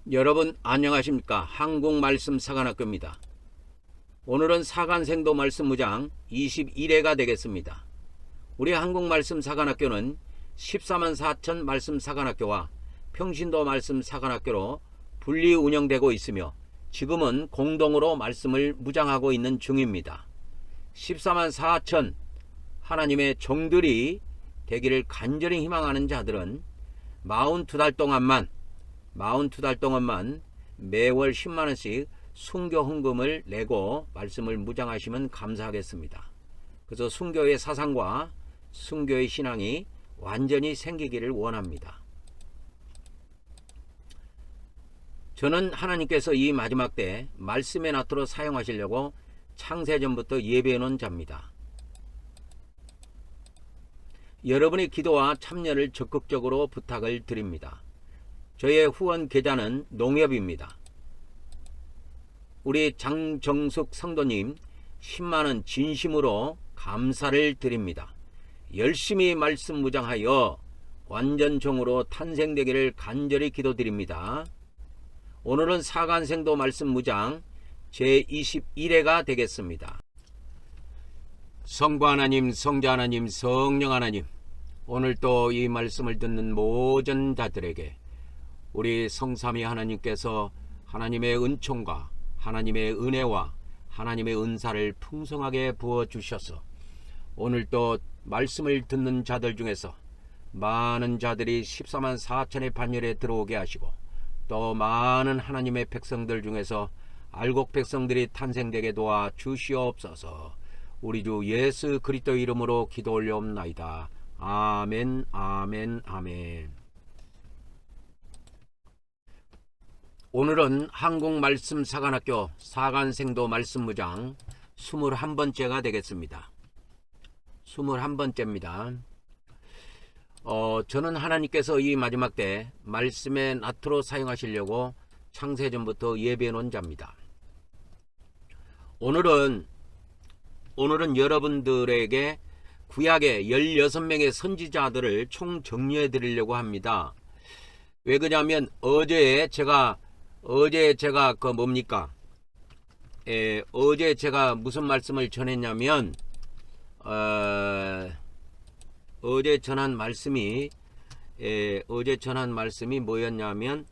여러분 안녕하십니까? 한국말씀 사관학교입니다. 오늘은 사간생도 말씀무장 21회가 되겠습니다. 우리 한국말씀 사관학교는 14만 4천 말씀 사관학교와 평신도 말씀 사관학교로 분리 운영되고 있으며 지금은 공동으로 말씀을 무장하고 있는 중입니다. 14만 4천 하나님의 종들이 되기를 간절히 희망하는 자들은 42달 동안만 매월 10만원씩 순교 헌금을 내고 말씀을 무장하시면 감사하겠습니다. 그래서 순교의 사상과 순교의 신앙이 완전히 생기기를 원합니다. 저는 하나님께서 이 마지막 때 말씀의 나토로 사용하시려고 창세전부터 예배해 놓은 자입니다. 여러분의 기도와 참여를 적극적으로 부탁을 드립니다. 저의 후원 계좌는 농협입니다. 우리 장정숙 성도님 10만원 진심으로 감사를 드립니다. 열심히 말씀 무장하여 완전 종으로 탄생되기를 간절히 기도드립니다. 오늘은 사간생도 말씀 무장 제21회가 되겠습니다. 성부 하나님, 성자 하나님, 성령 하나님, 오늘 또 이 말씀을 듣는 모든 자들에게 우리 성삼위 하나님께서 하나님의 은총과 하나님의 은혜와 하나님의 은사를 풍성하게 부어주셔서 오늘 또 말씀을 듣는 자들 중에서 많은 자들이 14만 4천의 반열에 들어오게 하시고 또 많은 하나님의 백성들 중에서 알곡 백성들이 탄생되게 도와 주시옵소서. 우리 주 예수 그리스도 이름으로 기도 올려옵나이다. 아멘, 아멘, 아멘. 오늘은 한국말씀사관학교 사간생도 말씀무장 21번째가 되겠습니다. 21번째입니다. 저는 하나님께서 이 마지막 때 말씀의 나트로 사용하시려고 창세전부터 예배해 놓은 자입니다. 오늘은 여러분들에게 구약의 16명의 선지자들을 총 정리해 드리려고 합니다. 왜 그러냐면 어제 제가 어제 제가 무슨 말씀을 전했냐면 어제 전한 말씀이 뭐였냐면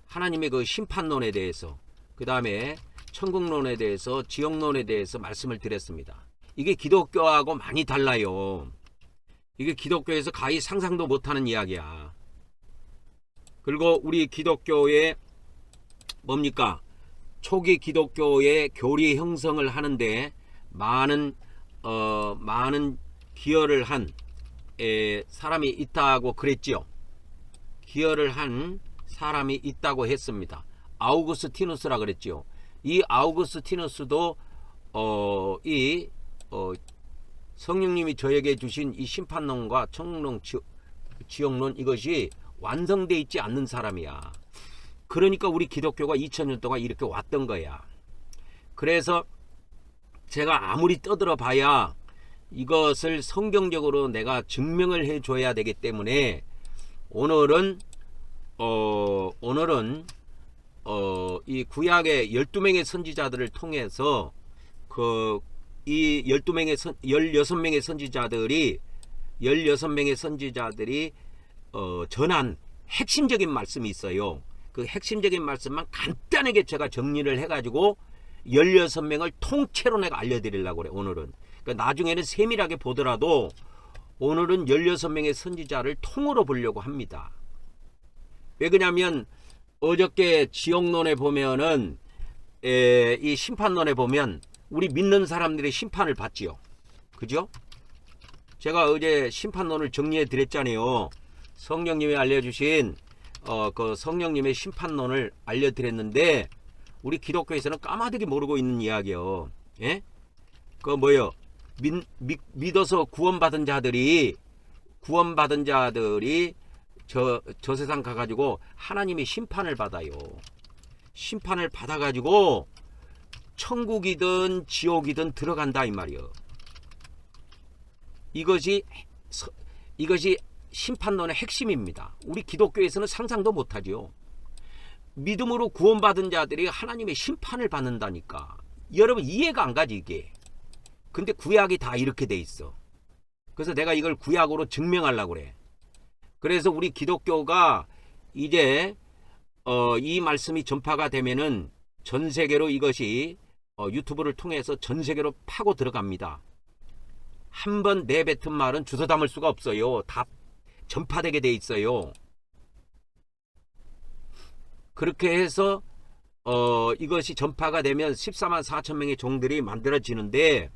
하나님의 그 심판론에 대해서, 그 다음에 천국론에 대해서, 지옥론에 대해서 말씀을 드렸습니다. 이게 기독교하고 많이 달라요. 이게 기독교에서 가히 상상도 못하는 이야기야. 그리고 우리 기독교의 초기 기독교의 교리 형성을 하는데 많은 기여를 한 사람이 있다고 그랬지요. 기여를 한 사람이 있다고 했습니다. 아우구스티누스라 그랬지요. 이 아우구스티누스도 성령님이 저에게 주신 이 심판론과 천국론, 지옥론, 이것이 완성되어 있지 않는 사람이야. 그러니까 우리 기독교가 2000년 동안 이렇게 왔던 거야. 그래서 제가 아무리 떠들어 봐야 이것을 성경적으로 내가 증명을 해 줘야 되기 때문에 오늘은 이 구약의 12명의 선지자들을 통해서 이 16명의 선지자들이 전한 핵심적인 말씀이 있어요. 그 핵심적인 말씀만 간단하게 제가 정리를 해가지고 16명을 통째로 내가 알려드리려고 그래. 오늘은 그러니까 나중에는 세밀하게 보더라도 오늘은 16명의 선지자를 통으로 보려고 합니다. 왜 그러냐면 어저께 지옥론에 보면은 이 심판론에 보면 우리 믿는 사람들이 심판을 받지요. 그죠? 제가 어제 심판론을 정리해 드렸잖아요. 성령님이 알려주신 그 성령님의 심판론을 알려드렸는데 우리 기독교에서는 까마득히 모르고 있는 이야기요. 예? 믿어서 구원받은 자들이 저 세상 가가지고 하나님의 심판을 받아요. 심판을 받아가지고 천국이든 지옥이든 들어간다 이 말이요. 이것이 심판론의 핵심입니다. 우리 기독교에서는 상상도 못하죠. 믿음으로 구원받은 자들이 하나님의 심판을 받는다니까. 여러분 이해가 안 가지 이게. 근데 구약이 다 이렇게 돼 있어. 그래서 내가 이걸 구약으로 증명하려고 그래. 그래서 우리 기독교가 이제 이 말씀이 전파가 되면은 전 세계로 이것이 유튜브를 통해서 전 세계로 파고 들어갑니다. 한 번 내뱉은 말은 주워 담을 수가 없어요. 다 전파되게 돼 있어요. 그렇게 해서 이것이 전파가 되면 14만 4천 명의 종들이 만들어지는데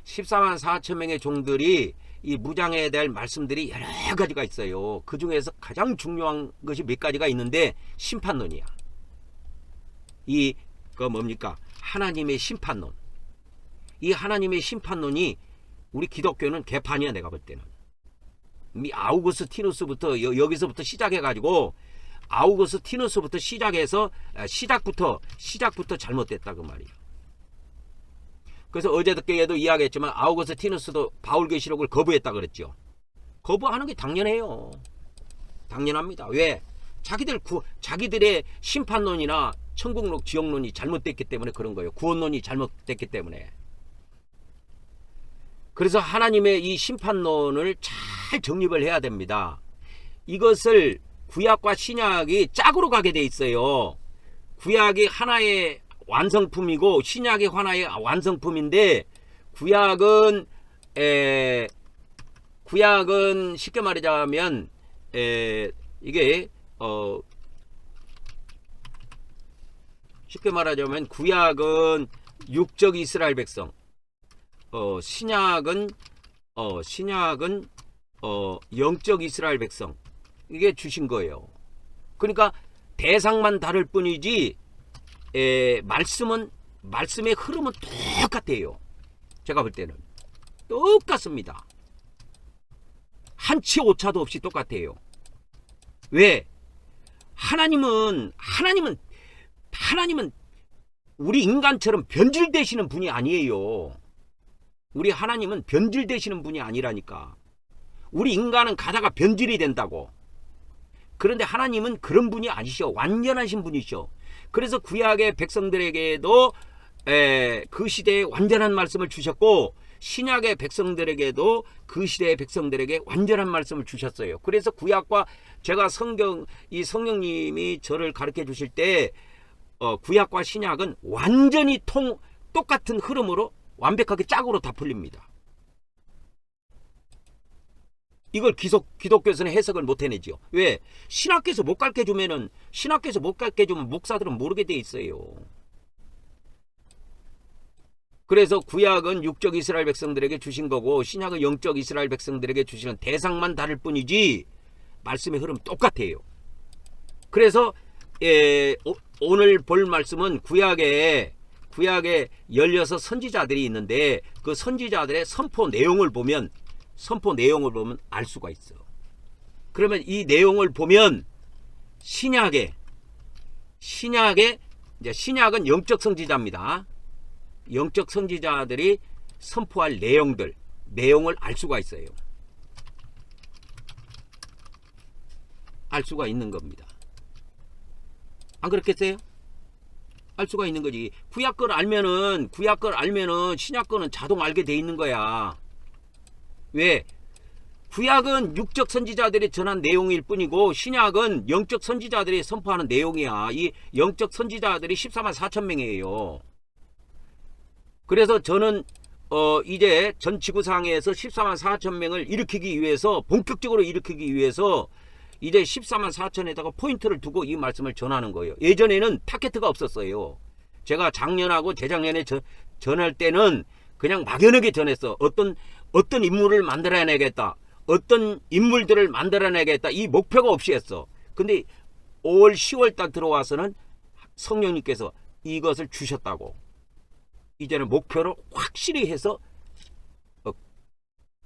14만 4천 명의 종들이 이 무장에 대한 말씀들이 여러 가지가 있어요. 그 중에서 가장 중요한 것이 몇 가지가 있는데 심판론이야. 그 뭡니까? 하나님의 심판론. 이 하나님의 심판론이 우리 기독교는 개판이야. 내가 볼 때는 이 아우구스티누스부터 여기서부터 시작해가지고 아우구스티누스부터 시작해서 시작부터 잘못됐다 그 말이야. 그래서 어저께도 이야기했지만 아우구스티누스도 바울계시록을 거부했다 그랬죠. 거부하는 게 당연해요. 당연합니다. 왜? 자기들의 심판론이나 천국론, 지옥론이 잘못됐기 때문에 그런 거예요. 구원론이 잘못됐기 때문에. 그래서 하나님의 이 심판론을 잘 정립을 해야 됩니다. 이것을 구약과 신약이 짝으로 가게 돼 있어요. 구약이 하나의 완성품이고 신약이 하나의 완성품인데 구약은 쉽게 말하자면 이게 쉽게 말하자면 구약은 육적 이스라엘 백성, 신약은 영적 이스라엘 백성 이게 주신 거예요. 그러니까 대상만 다를 뿐이지 말씀의 흐름은 똑같아요. 제가 볼 때는 똑같습니다. 한치 오차도 없이 똑같아요. 왜? 하나님은 우리 인간처럼 변질되시는 분이 아니에요. 우리 하나님은 변질되시는 분이 아니라니까. 우리 인간은 가다가 변질이 된다고. 그런데 하나님은 그런 분이 아니셔. 완전하신 분이셔. 그래서 구약의 백성들에게도 그 시대에 완전한 말씀을 주셨고 신약의 백성들에게도 그 시대의 백성들에게 완전한 말씀을 주셨어요. 그래서 구약과 제가 이 성령님이 저를 가르쳐 주실 때 구약과 신약은 완전히 똑같은 흐름으로 완벽하게 짝으로 다 풀립니다. 이걸 기독교에서는 해석을 못 해내죠. 왜? 신학교에서 못 가르쳐주면 목사들은 모르게 돼 있어요. 그래서 구약은 육적 이스라엘 백성들에게 주신 거고 신약은 영적 이스라엘 백성들에게 주시는 대상만 다를 뿐이지 말씀의 흐름 똑같아요. 그래서 오늘 볼 말씀은 구약에 16 선지자들이 있는데 그 선지자들의 선포 내용을 보면 알 수가 있어. 그러면 이 내용을 보면 신약은 영적 선지자입니다. 영적 선지자들이 선포할 내용을 알 수가 있어요. 알 수가 있는 겁니다. 안 그렇겠어요? 알 수가 있는 거지. 구약 걸 알면은 신약 거는 자동 알게 돼 있는 거야. 왜? 구약은 육적 선지자들이 전한 내용일 뿐이고 신약은 영적 선지자들이 선포하는 내용이야. 이 영적 선지자들이 14만 4천 명이에요. 그래서 저는 이제 전 지구상에서 14만 4천 명을 본격적으로 일으키기 위해서 이제 14만 4천에다가 포인트를 두고 이 말씀을 전하는 거예요. 예전에는 타겟가 없었어요. 제가 작년하고 재작년에 전할 때는 그냥 막연하게 전했어. 어떤 인물을 만들어내겠다. 어떤 인물들을 만들어내겠다. 이 목표가 없이 했어. 근데 5월 10월 딱 들어와서는 성령님께서 이것을 주셨다고. 이제는 목표를 확실히 해서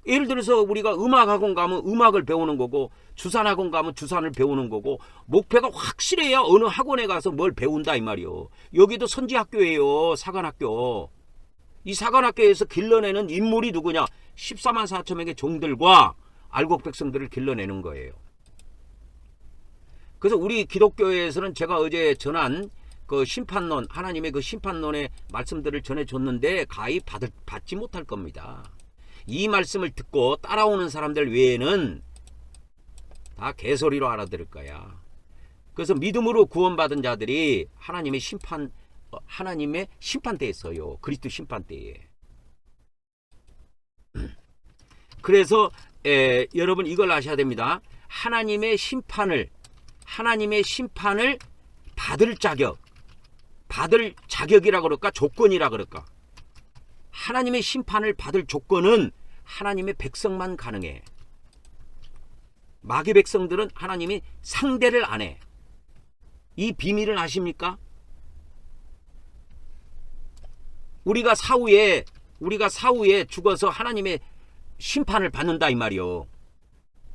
예를 들어서 우리가 음악학원 가면 음악을 배우는 거고 주산학원 가면 주산을 배우는 거고 목표가 확실해야 어느 학원에 가서 뭘 배운다 이 말이요. 여기도 선지학교예요. 사관학교. 이 사관학교에서 길러내는 인물이 누구냐? 14만 4천 명의 종들과 알곡 백성들을 길러내는 거예요. 그래서 우리 기독교에서는 제가 어제 전한 그 심판론, 하나님의 그 심판론의 말씀들을 전해줬는데 가히 받지 못할 겁니다. 이 말씀을 듣고 따라오는 사람들 외에는 다 개소리로 알아들을 거야. 그래서 믿음으로 구원받은 자들이 하나님의 심판대에 서요. 그리스도 심판대에. 그래서 여러분 이걸 아셔야 됩니다. 하나님의 심판을 받을 자격이라 그럴까, 조건이라 그럴까. 하나님의 심판을 받을 조건은 하나님의 백성만 가능해. 마귀 백성들은 하나님이 상대를 안 해. 이 비밀을 아십니까? 우리가 사후에 죽어서 하나님의 심판을 받는다 이 말이요.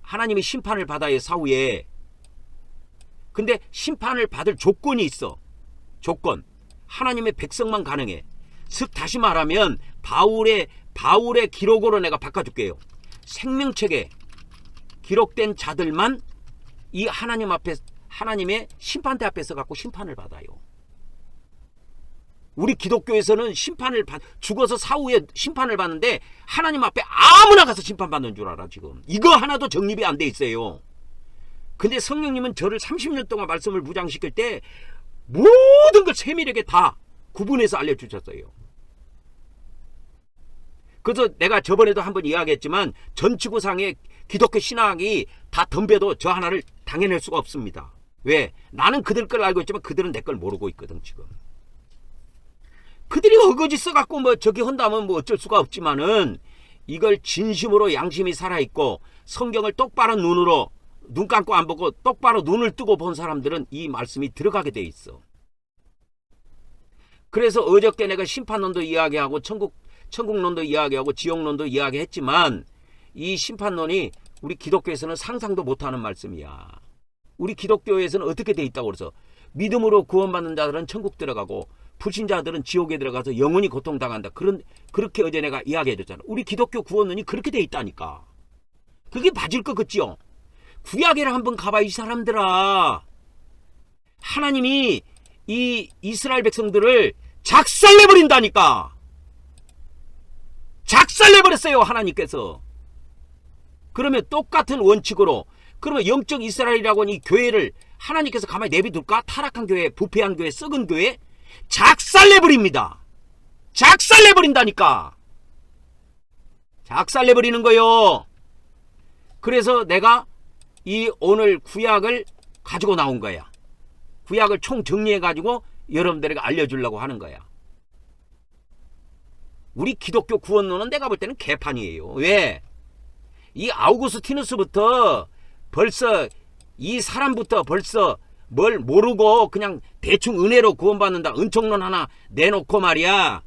하나님의 심판을 받아야 사후에. 근데 심판을 받을 조건이 있어. 조건. 하나님의 백성만 가능해. 즉 다시 말하면 바울의 기록으로 내가 바꿔줄게요. 생명책에 기록된 자들만 이 하나님의 심판대 앞에서 갖고 심판을 받아요. 우리 기독교에서는 죽어서 사후에 심판을 받는데 하나님 앞에 아무나 가서 심판받는 줄 알아 지금. 이거 하나도 정립이 안 돼 있어요. 근데 성령님은 저를 30년 동안 말씀을 무장시킬 때 모든 걸 세밀하게 다 구분해서 알려주셨어요. 그래서 내가 저번에도 한번 이야기했지만 전 지구상의 기독교 신학이 다 덤벼도 저 하나를 당해낼 수가 없습니다. 왜? 나는 그들 걸 알고 있지만 그들은 내 걸 모르고 있거든 지금. 그들이 어거지 써갖고 뭐 저기 한다면 뭐 어쩔 수가 없지만은 이걸 진심으로 양심이 살아있고 성경을 똑바로 눈 감고 안 보고 똑바로 눈을 뜨고 본 사람들은 이 말씀이 들어가게 돼 있어. 그래서 어저께 내가 심판론도 이야기하고 천국론도 이야기하고 지옥론도 이야기했지만 이 심판론이 우리 기독교에서는 상상도 못하는 말씀이야. 우리 기독교에서는 어떻게 돼 있다고 그래서 믿음으로 구원받는 자들은 천국 들어가고 불신자들은 지옥에 들어가서 영원히 고통당한다. 그렇게 어제 내가 이야기해줬잖아. 우리 기독교 구원론이 그렇게 돼 있다니까. 그게 맞을 것 같지요? 구약에를 한번 가봐 이 사람들아. 하나님이 이 이스라엘 백성들을 작살내버린다니까. 작살내버렸어요 하나님께서. 그러면 똑같은 원칙으로 그러면 영적 이스라엘이라고 하는 이 교회를 하나님께서 가만히 내비둘까? 타락한 교회, 부패한 교회, 썩은 교회 작살내버립니다. 작살내버린다니까. 작살내버리는 거요. 그래서 내가 이 오늘 구약을 가지고 나온 거야. 구약을 총 정리해가지고 여러분들에게 알려주려고 하는 거야. 우리 기독교 구원론은 내가 볼 때는 개판이에요. 왜? 이 아우구스티누스부터 벌써 이 사람부터 벌써 뭘 모르고 그냥 대충 은혜로 구원받는다. 은총론 하나 내놓고 말이야.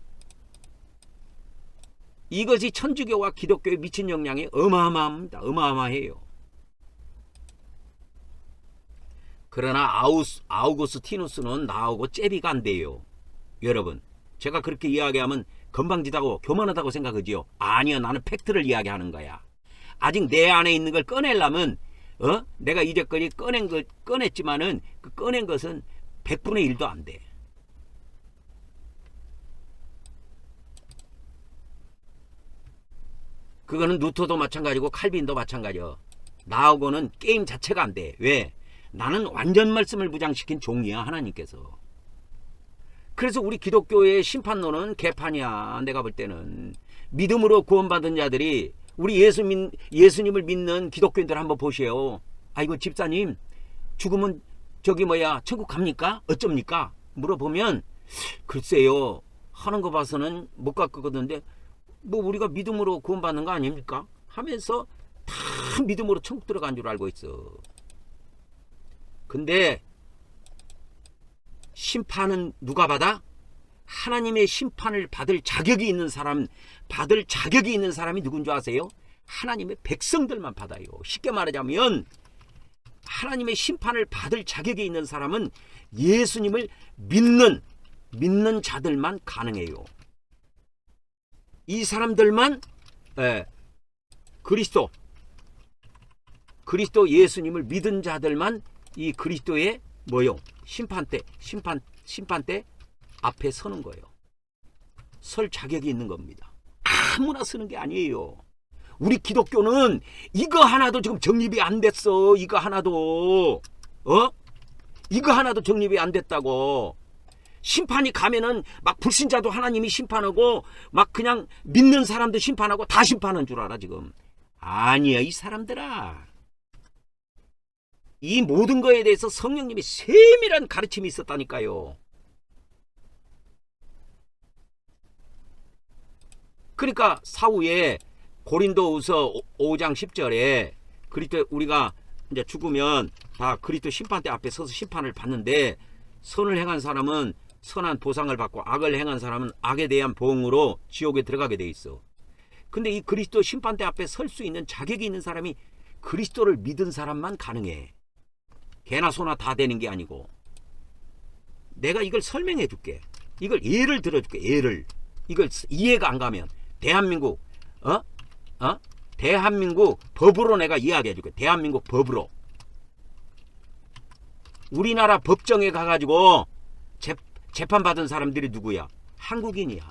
이것이 천주교와 기독교에 미친 영향이 어마어마합니다. 어마어마해요. 그러나 아우구스티누스는 나하고 잽이가 안 돼요. 여러분, 제가 그렇게 이야기하면 건방지다고 교만하다고 생각하지요? 아니요, 나는 팩트를 이야기하는 거야. 아직 내 안에 있는 걸 꺼내려면 내가 이제까지 꺼냈지만은 그 꺼낸 것은 100분의 1도 안 돼. 그거는 루터도 마찬가지고 칼빈도 마찬가지야. 나하고는 게임 자체가 안 돼. 왜? 나는 완전 말씀을 무장시킨 종이야 하나님께서. 그래서 우리 기독교의 심판론은 개판이야. 내가 볼 때는 믿음으로 구원받은 자들이 우리 예수님을 믿는 기독교인들 한번 보세요. 아이고 집사님 죽으면 천국 갑니까? 어쩝니까? 물어보면 글쎄요 하는 거 봐서는 못 갈 거거든요. 뭐 우리가 믿음으로 구원받는 거 아닙니까? 하면서 다 믿음으로 천국 들어간 줄 알고 있어. 근데 심판은 누가 받아? 하나님의 심판을 받을 자격이 있는 사람이 누군지 아세요? 하나님의 백성들만 받아요. 쉽게 말하자면 하나님의 심판을 받을 자격이 있는 사람은 예수님을 믿는 자들만 가능해요. 이 사람들만 그리스도 예수님을 믿은 자들만 이 그리스도의 뭐요? 심판대 앞에 서는 거예요. 설 자격이 있는 겁니다. 아무나 서는 게 아니에요. 우리 기독교는 이거 하나도 지금 정립이 안 됐어. 이거 하나도. 이거 하나도 정립이 안 됐다고. 심판이 가면은 막 불신자도 하나님이 심판하고 막 그냥 믿는 사람도 심판하고 다 심판한 줄 알아 지금. 아니야 이 사람들아. 이 모든 거에 대해서 성령님이 세밀한 가르침이 있었다니까요. 그러니까 사후에 고린도후서 5장 10절에 그리스도 우리가 이제 죽으면 다 그리스도 심판대 앞에 서서 심판을 받는데 선을 행한 사람은 선한 보상을 받고 악을 행한 사람은 악에 대한 보응으로 지옥에 들어가게 돼 있어. 근데 이 그리스도 심판대 앞에 설 수 있는 자격이 있는 사람이 그리스도를 믿은 사람만 가능해. 개나 소나 다 되는 게 아니고. 내가 이걸 설명해 줄게. 이걸 예를 들어 줄게. 예를. 이걸 이해가 안 가면 대한민국 대한민국 법으로 내가 이야기해 줄게. 대한민국 법으로. 우리나라 법정에 가가지고 재판받은 사람들이 누구야? 한국인이야.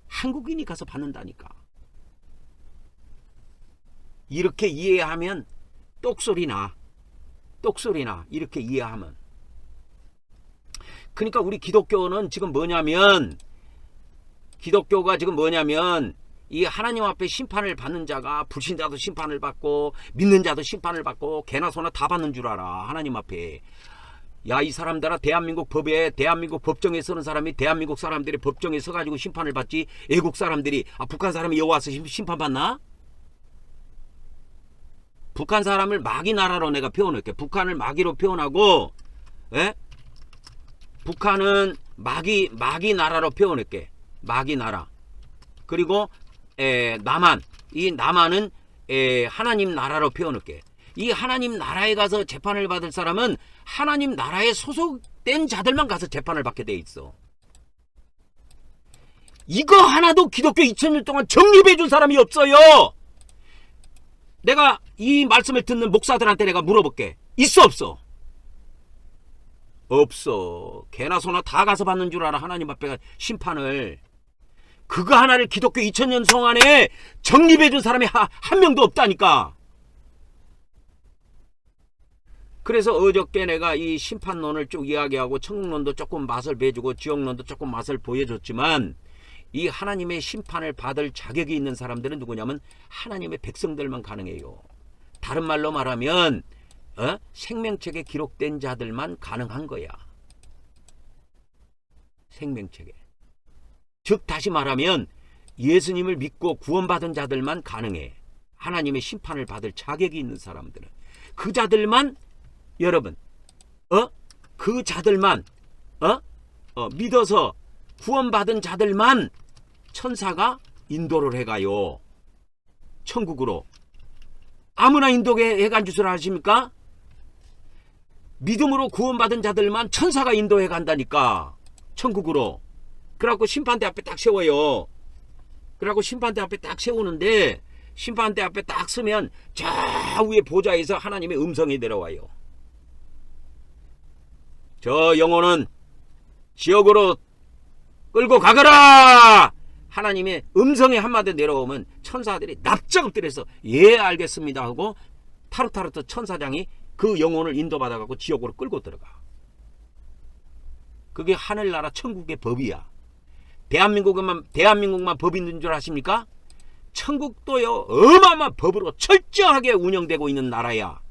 한국인이 가서 받는다니까. 이렇게 이해하면 똑소리나. 이렇게 이해하면. 그러니까 우리 기독교는 지금 뭐냐면 이 하나님 앞에 심판을 받는 자가 불신자도 심판을 받고 믿는 자도 심판을 받고 개나 소나 다 받는 줄 알아. 하나님 앞에. 야 이 사람들아 대한민국 법에 대한민국 법정에 서는 사람이 대한민국 사람들이 법정에 서가지고 심판을 받지 외국 사람들이 북한 사람이 여기 와서 심판받나? 북한 사람을 마귀 나라로 내가 표현할게. 북한을 마귀로 표현하고 북한은 마귀 나라로 표현할게. 마귀 나라. 그리고 남한. 이 남한은 하나님 나라로 표현할게. 이 하나님 나라에 가서 재판을 받을 사람은 하나님 나라에 소속된 자들만 가서 재판을 받게 돼 있어. 이거 하나도 기독교 2000년 동안 정립해 준 사람이 없어요. 내가 이 말씀을 듣는 목사들한테 내가 물어볼게. 있어 없어? 없어. 개나 소나 다 가서 받는 줄 알아. 하나님 앞에 심판을. 그거 하나를 기독교 2000년 동안에 정립해 준 사람이 한 명도 없다니까. 그래서 어저께 내가 이 심판론을 쭉 이야기하고 천국론도 조금 맛을 배주고 지옥론도 조금 맛을 보여줬지만 이 하나님의 심판을 받을 자격이 있는 사람들은 누구냐면 하나님의 백성들만 가능해요. 다른 말로 말하면 생명책에 기록된 자들만 가능한 거야. 생명책에. 즉 다시 말하면 예수님을 믿고 구원받은 자들만 가능해. 하나님의 심판을 받을 자격이 있는 사람들은. 그 자들만 여러분 그 자들만 믿어서 구원받은 자들만 천사가 인도를 해가요. 천국으로. 아무나 인도해간 줄 아십니까? 믿음으로 구원받은 자들만 천사가 인도해 간다니까. 천국으로. 그래갖고 심판대 앞에 딱 세워요. 그래갖고 심판대 앞에 딱 세우는데 심판대 앞에 딱 서면 저 위에 보좌에서 하나님의 음성이 내려와요. 저 영혼은 지옥으로 끌고 가거라! 하나님의 음성이 한마디 내려오면 천사들이 납작 엎드려서 예 알겠습니다 하고 타르타르트 천사장이 그 영혼을 인도받아갖고 지옥으로 끌고 들어가. 그게 하늘나라 천국의 법이야. 대한민국만 법 있는 줄 아십니까? 천국도요 어마어마한 법으로 철저하게 운영되고 있는 나라야.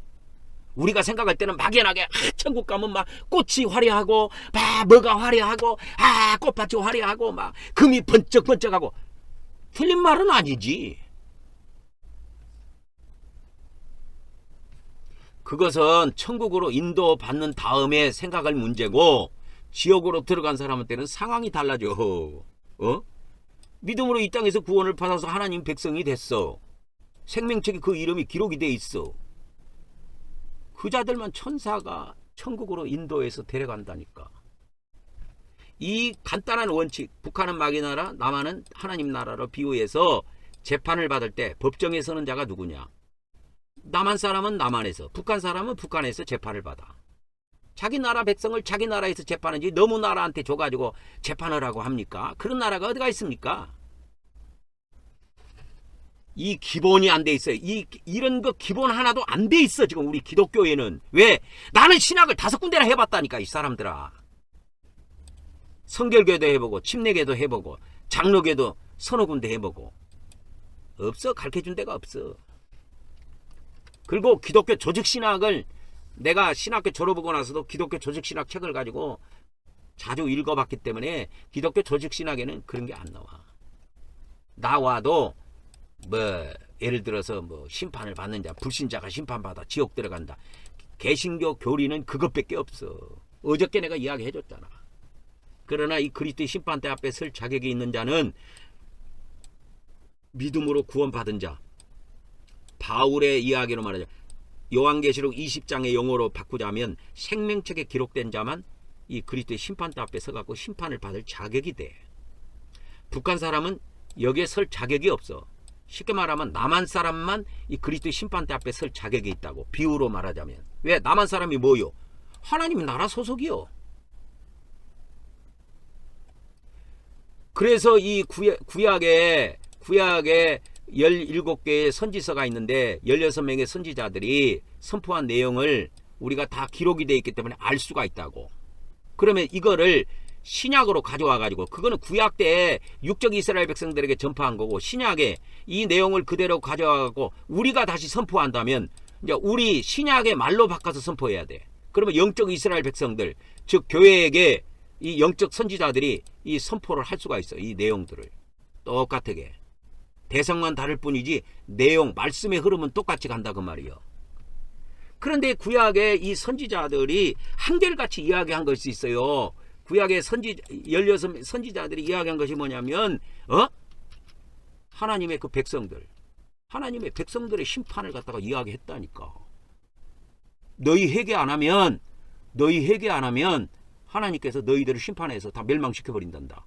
우리가 생각할 때는 막연하게 천국 가면 막 꽃이 화려하고 막 뭐가 화려하고 꽃밭이 화려하고 막 금이 번쩍번쩍하고. 틀린 말은 아니지. 그것은 천국으로 인도받는 다음에 생각할 문제고 지옥으로 들어간 사람한테는 상황이 달라져. 믿음으로 이 땅에서 구원을 받아서 하나님 백성이 됐어. 생명책에 그 이름이 기록이 돼 있어. 그 자들만 천사가 천국으로 인도해서 데려간다니까. 이 간단한 원칙, 북한은 마귀 나라, 남한은 하나님 나라로 비유해서 재판을 받을 때 법정에 서는 자가 누구냐? 남한 사람은 남한에서, 북한 사람은 북한에서 재판을 받아. 자기 나라 백성을 자기 나라에서 재판하지 너무 나라한테 줘가지고 재판을 하고 합니까? 그런 나라가 어디가 있습니까? 이 기본이 안 돼 있어요. 이런 거 기본 하나도 안 돼 있어 지금 우리 기독교에는. 왜? 나는 신학을 5군데나 해봤다니까 이 사람들아. 성결교도 해보고 침례교도 해보고 장로교도 서너 군데 해보고 없어. 가르쳐준 데가 없어. 그리고 기독교 조직신학을 내가 신학교 졸업하고 나서도 기독교 조직신학 책을 가지고 자주 읽어봤기 때문에 기독교 조직신학에는 그런 게 안 나와. 나와도 뭐 예를 들어서 뭐 심판을 받는 자, 불신자가 심판받아 지옥 들어간다. 개신교 교리는 그것밖에 없어. 어저께 내가 이야기해줬잖아. 그러나 이 그리스도의 심판대 앞에 설 자격이 있는 자는 믿음으로 구원받은 자, 바울의 이야기로 말하자 요한계시록 20장의 용어로 바꾸자면 생명책에 기록된 자만 이 그리스도의 심판대 앞에 서갖고 심판을 받을 자격이 돼. 북한 사람은 여기에 설 자격이 없어. 쉽게 말하면 남한 사람만 이 그리스도의 심판대 앞에 설 자격이 있다고. 비유로 말하자면. 왜? 남한 사람이 뭐요? 하나님 나라 소속이요. 그래서 이 구약에 17개의 선지서가 있는데 16명의 선지자들이 선포한 내용을 우리가 다 기록이 되어 있기 때문에 알 수가 있다고. 그러면 이거를 신약으로 가져와 가지고 그거는 구약 때 육적 이스라엘 백성들에게 전파한 거고 신약에 이 내용을 그대로 가져와 갖고 우리가 다시 선포한다면 이제 우리 신약의 말로 바꿔서 선포해야 돼. 그러면 영적 이스라엘 백성들 즉 교회에게 이 영적 선지자들이 이 선포를 할 수가 있어. 이 내용들을 똑같게 대상만 다를 뿐이지 내용 말씀의 흐름은 똑같이 간다 그 말이요. 그런데 구약의 이 선지자들이 한결같이 이야기한 것이 있어요. 구약의 16 선지자들이 이야기한 것이 뭐냐면 하나님의 그 백성들, 하나님의 백성들의 심판을 갖다가 이야기했다니까. 너희 회개 안 하면 하나님께서 너희들을 심판해서 다 멸망시켜 버린단다.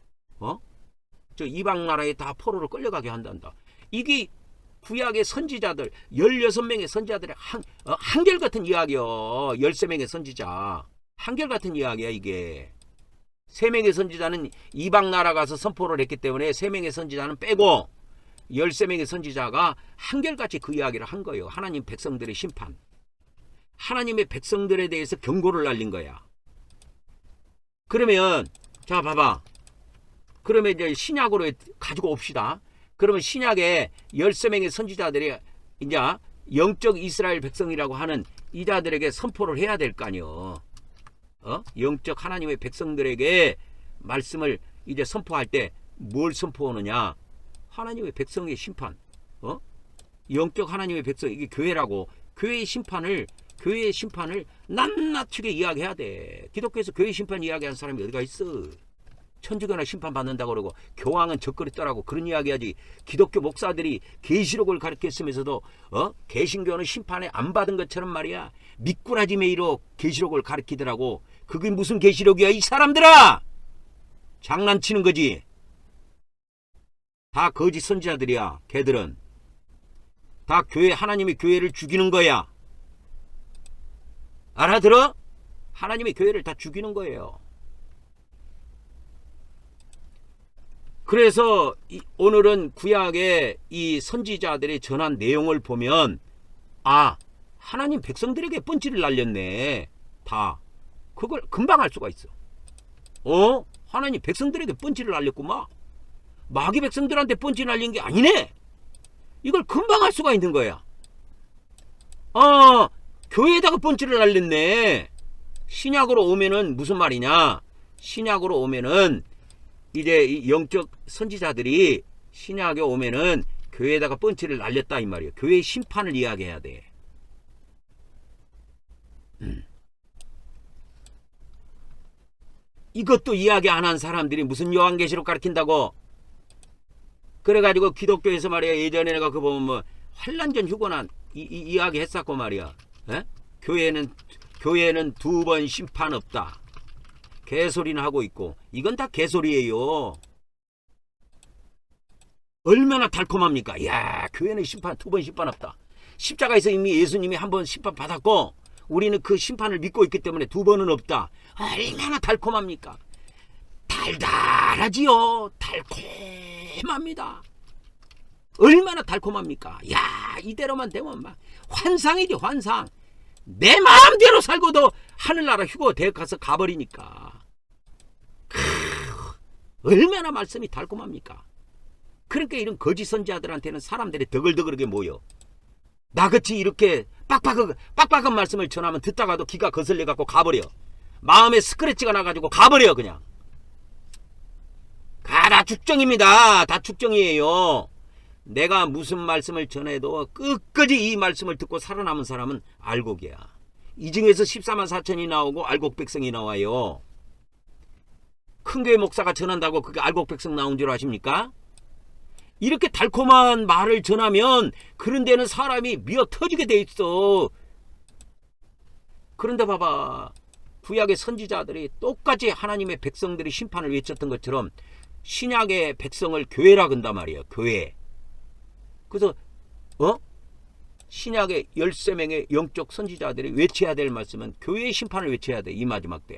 저 이방 나라에 다 포로로 끌려가게 한단다. 이게 구약의 선지자들 16명의 선지자들의 한결같은 이야기요. 13명의 선지자 한결같은 이야기야 이게. 3명의 선지자는 이방 나라 가서 선포를 했기 때문에 3명의 선지자는 빼고 13명의 선지자가 한결같이 그 이야기를 한 거예요. 하나님 백성들의 심판, 하나님의 백성들에 대해서 경고를 날린 거야. 그러면 자 봐봐. 그러면 이제 신약으로 가지고 옵시다. 그러면 신약에 13명의 선지자들이 이제 영적 이스라엘 백성이라고 하는 이 자들에게 선포를 해야 될 거 아니요. 영적 하나님의 백성들에게 말씀을 이제 선포할 때 뭘 선포하느냐? 하나님의 백성의 심판. 영적 하나님의 백성, 이게 교회라고. 교회의 심판을 낱낱하게 이야기해야 돼. 기독교에서 교회 심판 이야기하는 사람이 어디가 있어? 천주교나 심판받는다고 그러고 교황은 적그랬더라고 그런 이야기하지. 기독교 목사들이 계시록을 가르쳤으면서도 개신교는 심판에 안 받은 것처럼 말이야 미꾸라지 메이로 계시록을 가르치더라고. 그게 무슨 계시록이야 이 사람들아. 장난치는 거지. 다 거짓 선지자들이야. 걔들은 다 하나님의 교회를 죽이는 거야. 알아들어? 하나님의 교회를 다 죽이는 거예요. 그래서 오늘은 구약의 이 선지자들이 전한 내용을 보면 하나님 백성들에게 번지를 날렸네. 다 그걸 금방 알 수가 있어. 하나님 백성들에게 번지를 날렸구만. 마귀 백성들한테 번지 날린 게 아니네. 이걸 금방 알 수가 있는 거야. 교회에다가 번지를 날렸네. 신약으로 오면은 무슨 말이냐? 신약으로 오면은 이제 이 영적 선지자들이 신약에 오면은 교회에다가 펀치를 날렸다 이 말이에요. 교회의 심판을 이야기해야 돼. 이것도 이야기 안 한 사람들이 무슨 요한계시록 가르친다고. 그래가지고 기독교에서 말이야 예전에 내가 그 보면 뭐 환란전 휴거난 이야기 했었고 말이야. 교회는 2번 심판 없다. 개소리는 하고 있고 이건 다 개소리예요. 얼마나 달콤합니까? 야 교회는 2번 심판 없다. 십자가에서 이미 예수님이 한 번 심판 받았고 우리는 그 심판을 믿고 있기 때문에 두 번은 없다. 얼마나 달콤합니까? 달달하지요. 달콤합니다. 얼마나 달콤합니까? 야, 이대로만 되면 막 환상이지, 환상. 내 마음대로 살고도 하늘나라 휴거 대학 가서 가버리니까. 얼마나 말씀이 달콤합니까? 그러니까 이런 거짓 선지자들한테는 사람들이 더글더글하게 모여. 나같이 이렇게 빡빡한 말씀을 전하면 듣다가도 기가 거슬려 갖고 가버려. 마음에 스크래치가 나가지고 가버려. 그냥 다 축정입니다. 다 축정이에요. 내가 무슨 말씀을 전해도 끝까지 이 말씀을 듣고 살아남은 사람은 알곡이야. 이 중에서 14만 4천이 나오고 알곡 백성이 나와요. 큰 교회 목사가 전한다고 그게 알곡 백성 나온 줄 아십니까? 이렇게 달콤한 말을 전하면 그런 데는 사람이 미어 터지게 돼 있어. 그런데 봐봐, 구약의 선지자들이 똑같이 하나님의 백성들이 심판을 외쳤던 것처럼 신약의 백성을 교회라 건단 말이에요. 교회. 그래서 신약의 13명의 영적 선지자들이 외쳐야 될 말씀은 교회의 심판을 외쳐야 돼. 이 마지막 때.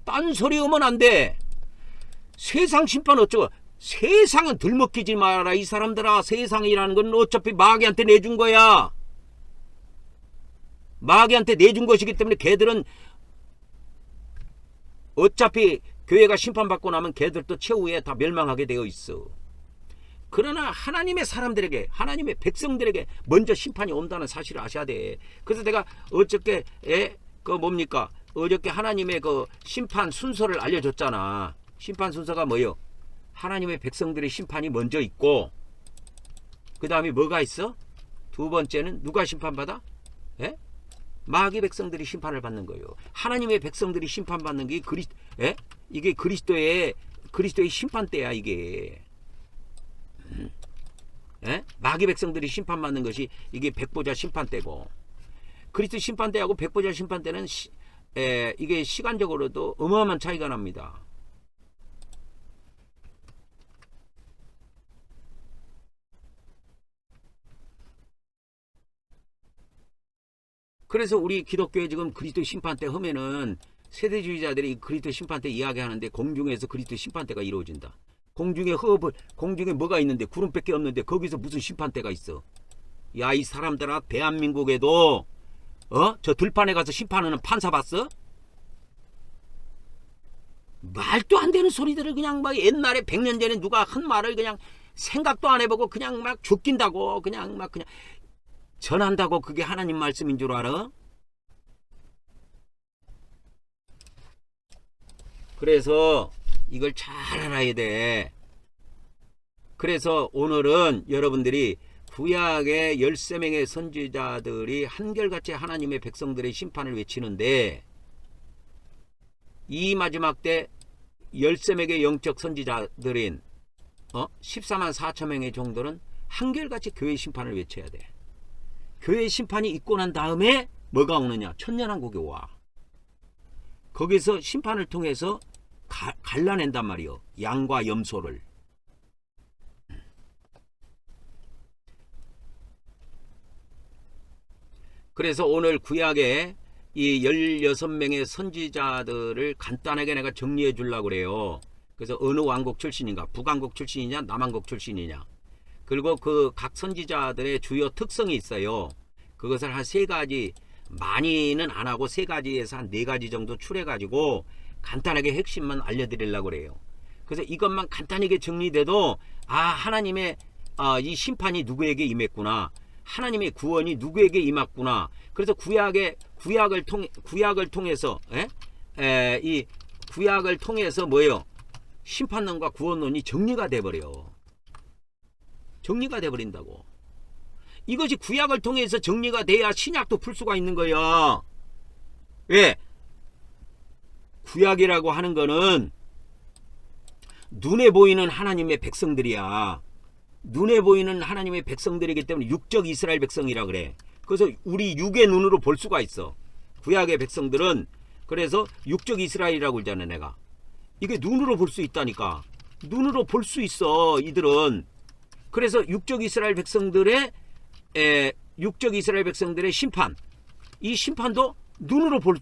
딴소리 하면 안 돼. 세상 심판 어쩌고. 세상은 들먹히지 마라 이 사람들아. 세상이라는 건 어차피 마귀한테 내준 거야. 마귀한테 내준 것이기 때문에 걔들은 어차피 교회가 심판받고 나면 걔들도 최후에 다 멸망하게 되어 있어. 그러나 하나님의 사람들에게, 하나님의 백성들에게 먼저 심판이 온다는 사실을 아셔야 돼. 그래서 내가 어저께 어저께 하나님의 그 심판 순서를 알려줬잖아. 심판 순서가 뭐요? 하나님의 백성들의 심판이 먼저 있고, 그 다음에 뭐가 있어? 두 번째는 누가 심판받아? 예? 마귀 백성들이 심판을 받는 거예요. 하나님의 백성들이 심판받는 게 이게 그리스도의 심판대야 이게. 예? 마귀 백성들이 심판받는 것이 이게 백보자 심판대고, 그리스도 심판대하고 백보자 심판대는 이게 시간적으로도 어마어마한 차이가 납니다. 그래서 우리 기독교에 지금 그리스도 심판대 하면은 세대주의자들이 그리스도 심판대 이야기하는데 공중에서 그리스도 심판대가 이루어진다. 공중에 뭐가 있는데 구름밖에 없는데 거기서 무슨 심판대가 있어? 야, 이 사람들아, 대한민국에도 저 들판에 가서 심판하는 판사 봤어? 말도 안 되는 소리들을 그냥 막 옛날에 100년 전에 누가 한 말을 그냥 생각도 안 해보고 그냥 막 죽긴다고 그냥 전한다고 그게 하나님 말씀인 줄 알아? 그래서 이걸 잘 알아야 돼. 그래서 오늘은 여러분들이 구약의 13명의 선지자들이 한결같이 하나님의 백성들의 심판을 외치는데, 이 마지막 때 13명의 영적 선지자들인 14만 4천 명의 정도는 한결같이 교회 심판을 외쳐야 돼. 교회 심판이 있고 난 다음에 뭐가 오느냐? 천년왕국이 와. 거기서 심판을 통해서 갈라낸단 말이요. 양과 염소를. 그래서 오늘 구약의 이 16명의 선지자들을 간단하게 내가 정리해 주려고 그래요. 그래서 어느 왕국 출신인가? 북왕국 출신이냐? 남왕국 출신이냐? 그리고 그 각 선지자들의 주요 특성이 있어요. 그것을 한 3가지, 많이는 안 하고 3가지에서 한 4가지 정도 추려 가지고 간단하게 핵심만 알려드리려고 그래요. 그래서 이것만 간단하게 정리돼도 하나님의 이 심판이 누구에게 임했구나, 하나님의 구원이 누구에게 임했구나. 그래서 구약을 통해서 이 구약을 통해서 뭐예요? 심판론과 구원론이 정리가 돼버려. 정리가 돼버린다고. 이것이 구약을 통해서 정리가 돼야 신약도 풀 수가 있는 거야. 왜? 구약이라고 하는 거는 눈에 보이는 하나님의 백성들이야. 눈에 보이는 하나님의 백성들이기 때문에 육적 이스라엘 백성이라 그래. 그래서 우리 육의 눈으로 볼 수가 있어. 구약의 백성들은 그래서 육적 이스라엘이라고 그러잖아 내가. 이게 눈으로 볼 수 있다니까. 눈으로 볼 수 있어 이들은. 그래서 육적 이스라엘 백성들의 육적 이스라엘 백성들의 심판, 이 심판도 눈으로 볼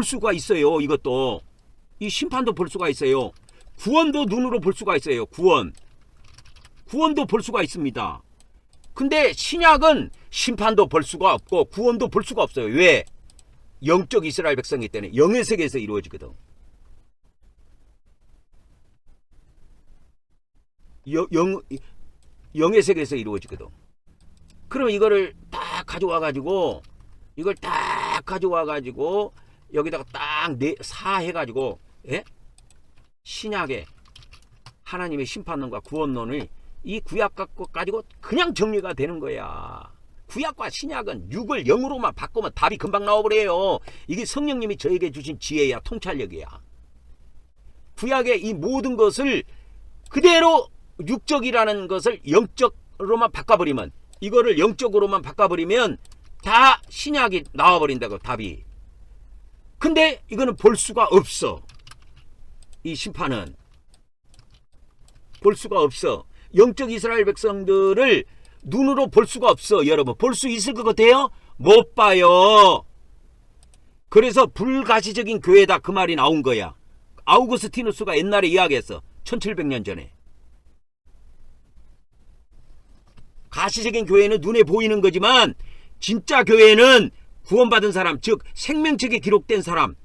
수가 있어요. 이것도 이 심판도 볼 수가 있어요. 구원도 눈으로 볼 수가 있어요. 구원도 볼 수가 있습니다. 근데 신약은 심판도 볼 수가 없고 구원도 볼 수가 없어요. 왜? 영적 이스라엘 백성이기 때문에 영의 세계에서 이루어지거든. 영의 세계에서 이루어지거든. 그럼 이거를 딱 가져와 가지고 여기다가 딱 사해가지고, 예? 신약의 하나님의 심판론과 구원론을 이 구약 갖고 가지고 그냥 정리가 되는 거야. 구약과 신약은 6을 0으로만 바꾸면 답이 금방 나와버려요. 이게 성령님이 저에게 주신 지혜야, 통찰력이야. 구약의 이 모든 것을 그대로 육적이라는 것을 영적으로만 바꿔버리면, 이거를 영적으로만 바꿔버리면 다 신약이 나와버린다고, 답이. 근데 이거는 볼 수가 없어. 이 심판은 볼 수가 없어. 영적 이스라엘 백성들을 눈으로 볼 수가 없어. 여러분, 볼 수 있을 것 같아요? 못 봐요. 그래서 불가시적인 교회다, 그 말이 나온 거야. 아우구스티누스가 옛날에 이야기했어. 1700년 전에. 가시적인 교회는 눈에 보이는 거지만 진짜 교회는 구원받은 사람, 즉 생명책에 기록된 사람,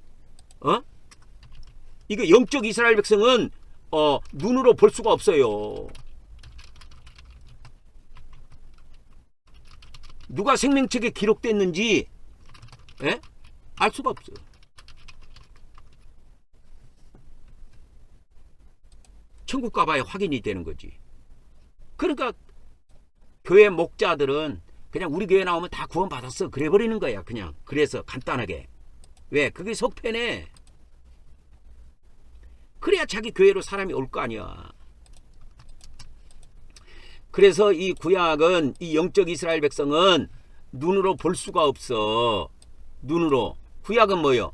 이거 영적 이스라엘 백성은 눈으로 볼 수가 없어요. 누가 생명책에 기록됐는지, 예? 알 수가 없어요. 천국 가봐야 확인이 되는 거지. 그러니까 교회 목자들은 그냥 우리 교회 나오면 다 구원받았어 그래 버리는 거야. 그냥 그래서 간단하게. 왜? 그게 속편해. 그래야 자기 교회로 사람이 올 거 아니야. 그래서 이 구약은, 이 영적 이스라엘 백성은 눈으로 볼 수가 없어. 눈으로. 구약은 뭐요?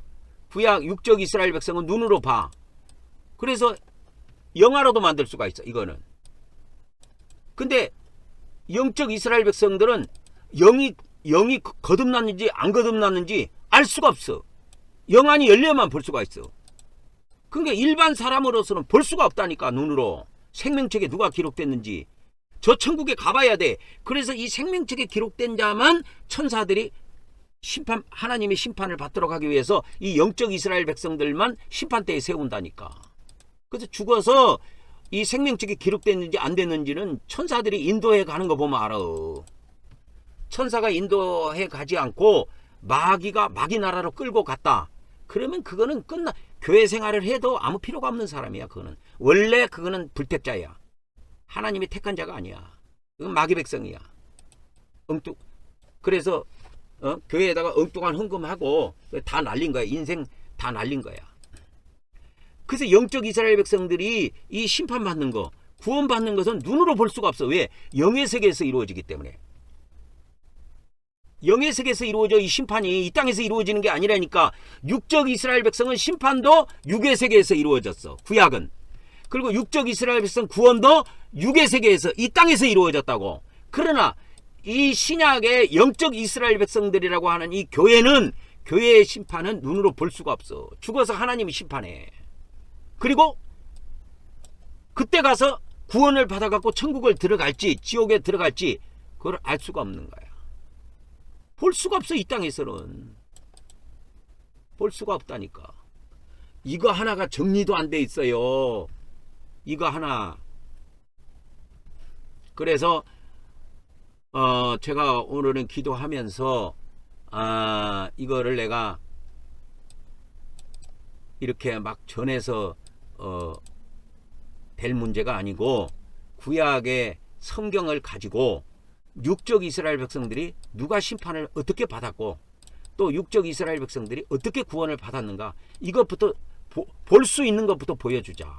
구약 육적 이스라엘 백성은 눈으로 봐. 그래서 영화로도 만들 수가 있어, 이거는. 근데 영적 이스라엘 백성들은 영이 거듭났는지 안 거듭났는지 알 수가 없어. 영안이 열려야만 볼 수가 있어. 그러니까 일반 사람으로서는 볼 수가 없다니까, 눈으로. 생명책에 누가 기록됐는지. 저 천국에 가봐야 돼. 그래서 이 생명책에 기록된 자만 천사들이 하나님의 심판을 받도록 하기 위해서 이 영적 이스라엘 백성들만 심판대에 세운다니까. 그래서 죽어서 이 생명책에 기록됐는지 안 됐는지는 천사들이 인도해 가는 거 보면 알아. 천사가 인도해 가지 않고 마귀 나라로 끌고 갔다. 그러면 그거는 교회 생활을 해도 아무 필요가 없는 사람이야. 그거는 원래 그거는 불택자야. 하나님이 택한 자가 아니야. 그건 마귀 백성이야. 그래서 교회에다가 엉뚱한 헌금하고 다 날린 거야. 인생 다 날린 거야. 그래서 영적 이스라엘 백성들이 이 심판받는 거, 구원받는 것은 눈으로 볼 수가 없어. 왜? 영의 세계에서 이루어지기 때문에. 영의 세계에서 이루어져. 이 심판이 이 땅에서 이루어지는 게 아니라니까. 육적 이스라엘 백성은 심판도 육의 세계에서 이루어졌어. 구약은. 그리고 육적 이스라엘 백성 구원도 육의 세계에서, 이 땅에서 이루어졌다고. 그러나 이 신약의 영적 이스라엘 백성들이라고 하는 이 교회는, 교회의 심판은 눈으로 볼 수가 없어. 죽어서 하나님이 심판해. 그리고 그때 가서 구원을 받아갖고 천국을 들어갈지 지옥에 들어갈지 그걸 알 수가 없는 거야. 볼 수가 없어. 이 땅에서는 볼 수가 없다니까. 이거 하나가 정리도 안 돼 있어요. 이거 하나. 그래서 제가 오늘은 기도하면서 이거를 내가 이렇게 막 전해서 될 문제가 아니고, 구약의 성경을 가지고 육적 이스라엘 백성들이 누가 심판을 어떻게 받았고 또 육적 이스라엘 백성들이 어떻게 구원을 받았는가, 이것부터 볼 수 있는 것부터 보여주자.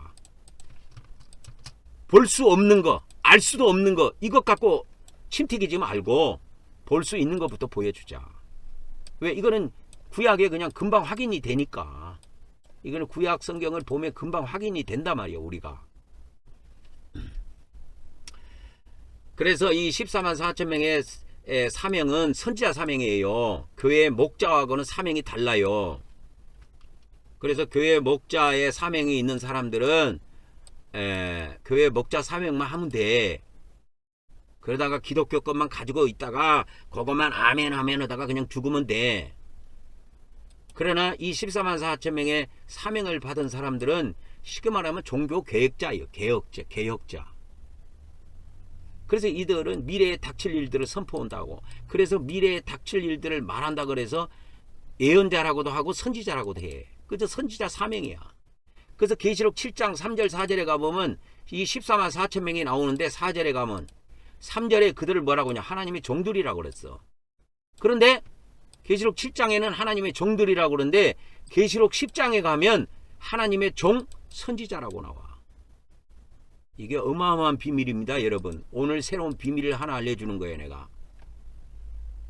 볼 수 없는 거, 알 수도 없는 거, 이것 갖고 침튀기지 말고 볼 수 있는 것부터 보여주자. 왜? 이거는 구약에 그냥 금방 확인이 되니까. 이거는 구약 성경을 보면 금방 확인이 된단 말이에요, 우리가. 그래서 이 14만 4천 명의 사명은 선지자 사명이에요. 교회 목자하고는 사명이 달라요. 그래서 교회 목자의 사명이 있는 사람들은 교회 목자 사명만 하면 돼. 그러다가 기독교 것만 가지고 있다가 그것만 아멘 아멘 하다가 그냥 죽으면 돼. 그러나 이 14만 4천 명의 사명을 받은 사람들은 쉽게 말하면 종교 개혁자예요. 개혁자. 그래서 이들은 미래에 닥칠 일들을 선포한다고. 그래서 미래에 닥칠 일들을 말한다 그래서 예언자라고도 하고 선지자라고도 해. 그저 선지자 사명이야. 그래서 계시록 7장 3절 4절에 가보면 이 14만 4천 명이 나오는데 4절에 가면 3절에 그들을 뭐라고 하냐, 하나님의 종들이라고 그랬어. 그런데 계시록 7장에는 하나님의 종들이라고 그러는데 계시록 10장에 가면 하나님의 종 선지자라고 나와. 이게 어마어마한 비밀입니다, 여러분. 오늘 새로운 비밀을 하나 알려주는 거예요, 내가.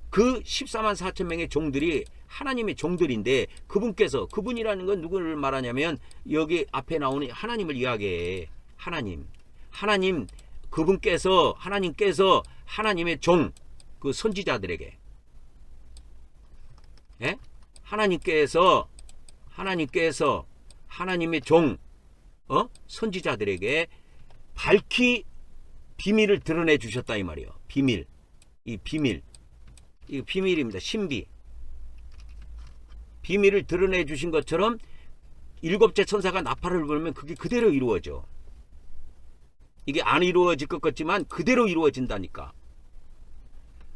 그 14만 4천 명의 종들이 하나님의 종들인데 그분이라는 건 누구를 말하냐면 여기 앞에 나오는 하나님을 이야기해. 하나님 하나님께서 하나님의 종, 그 선지자들에게, 예? 하나님께서 하나님의 종, 선지자들에게 밝히 비밀을 드러내 주셨다 이 말이에요. 이 비밀입니다. 신비. 비밀을 드러내 주신 것처럼 일곱째 천사가 나팔을 불면 그게 그대로 이루어져. 이게 안 이루어질 것 같지만 그대로 이루어진다니까.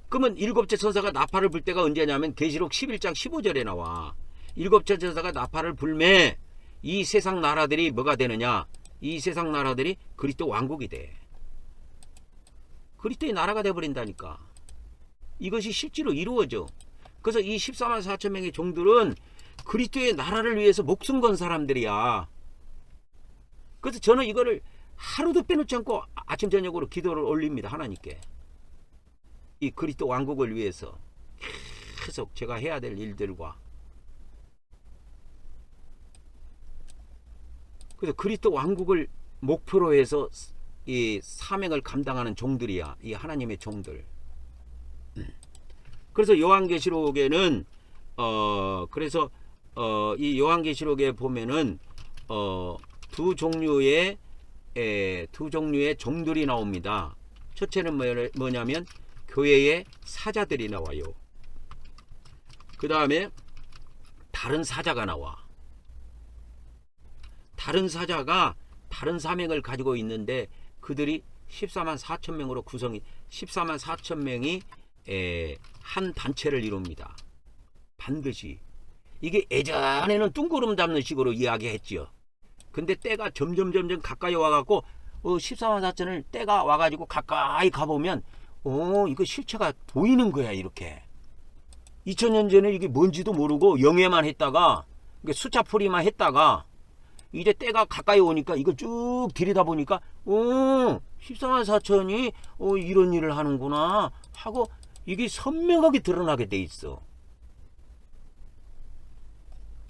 그러면 일곱째 천사가 나팔을 불 때가 언제냐면 계시록 11장 15절에 나와. 일곱째 천사가 나팔을 불매 이 세상 나라들이 뭐가 되느냐? 이 세상 나라들이 그리스도 왕국이 돼. 그리스도의 나라가 돼버린다니까. 이것이 실제로 이루어져. 그래서 이 14만 4천 명의 종들은 그리스도의 나라를 위해서 목숨 건 사람들이야. 그래서 저는 이거를 하루도 빼놓지 않고 아침 저녁으로 기도를 올립니다, 하나님께. 이 그리스도 왕국을 위해서 계속 제가 해야 될 일들과, 그래서 그리스도 왕국을 목표로 해서 이 사명을 감당하는 종들이야, 이 하나님의 종들. 그래서 요한계시록에는 이 요한계시록에 보면은 두 종류의 종들이 나옵니다. 첫째는 뭐냐면 교회의 사자들이 나와요. 그 다음에 다른 사자가 나와. 다른 사자가 다른 사명을 가지고 있는데 그들이 14만 4천 명으로 14만 4천 명이 한 단체를 이룹니다. 반드시. 이게 예전에는 뚱구름 잡는 식으로 이야기했지요. 근데 때가 점점 가까이 와갖고 14만 4천을 때가 와가지고 가까이 가보면 이거 실체가 보이는 거야. 이렇게 2000년 전에 이게 뭔지도 모르고 영해만 했다가 숫자풀이만 했다가 이제 때가 가까이 오니까 이걸 쭉 들여다보니까 14만 4천이 이런 일을 하는구나 하고 이게 선명하게 드러나게 돼 있어.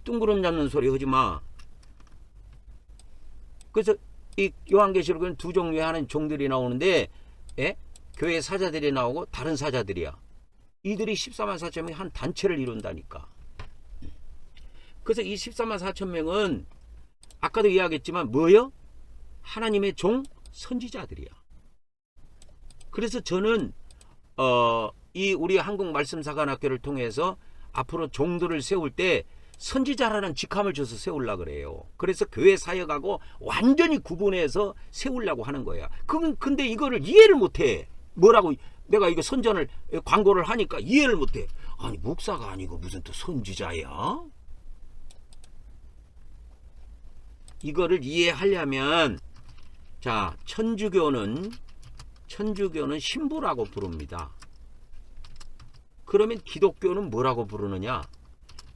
뚱그름 잡는 소리 하지마. 그래서 이 요한계시록은 두 종류의 하는 종들이 나오는데, 교회 사자들이 나오고 다른 사자들이야. 이들이 14만 4천 명이 한 단체를 이룬다니까. 그래서 이 14만 4천 명은 아까도 이야기했지만 뭐요? 하나님의 종 선지자들이야. 그래서 저는 이 우리 한국 말씀사관학교를 통해서 앞으로 종들을 세울 때 선지자라는 직함을 줘서 세우려고 그래요. 그래서 교회 사역하고 완전히 구분해서 세우려고 하는 거야. 근데 이거를 이해를 못해. 뭐라고 내가 이거 선전을 광고를 하니까 이해를 못해. 아니 목사가 아니고 무슨 또 선지자야? 이거를 이해하려면 자, 천주교는 신부라고 부릅니다. 그러면 기독교는 뭐라고 부르느냐?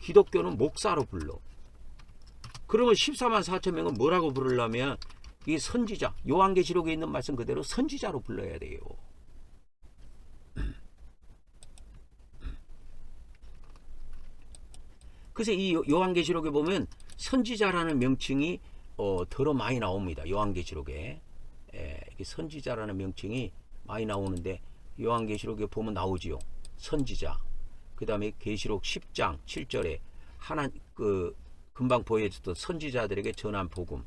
기독교는 목사로 불러. 그러면 14만 4천 명은 뭐라고 부르려면 이 선지자, 요한계시록에 있는 말씀 그대로 선지자로 불러야 돼요. 그래서 이 요한계시록에 보면 선지자라는 명칭이 더러 많이 나옵니다. 요한계시록에 선지자라는 명칭이 많이 나오는데 요한계시록에 보면 나오지요. 선지자. 그 다음에 계시록 10장 7절에 금방 보여줬던 선지자들에게 전한 복음.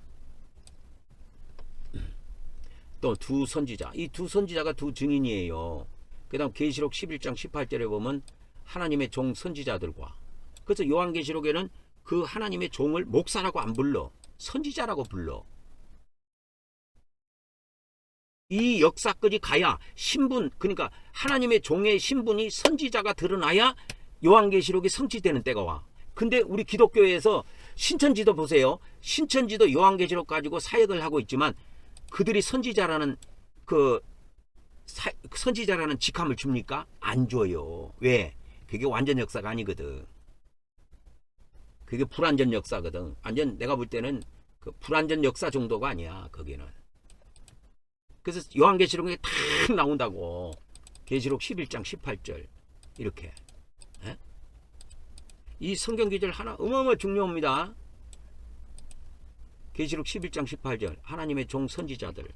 또 두 선지자. 이 두 선지자가 두 증인이에요. 그 다음 계시록 11장 18절에 보면 하나님의 종 선지자들과. 그래서 요한계시록에는 그 하나님의 종을 목사라고 안 불러. 선지자라고 불러. 이 역사까지 가야 신분, 그러니까 하나님의 종의 신분이 선지자가 드러나야 요한계시록이 성취되는 때가 와. 근데 우리 기독교에서 신천지도 보세요. 신천지도 요한계시록 가지고 사역을 하고 있지만 그들이 선지자라는 선지자라는 직함을 줍니까? 안 줘요. 왜? 그게 완전 역사가 아니거든. 그게 불완전 역사거든. 완전 내가 볼 때는 그 불완전 역사 정도가 아니야. 거기는. 그래서 요한계시록에 탁 나온다고. 계시록 11장 18절 이렇게. 에? 이 성경 기절 하나 어마어마 중요합니다. 계시록 11장 18절 하나님의 종 선지자들.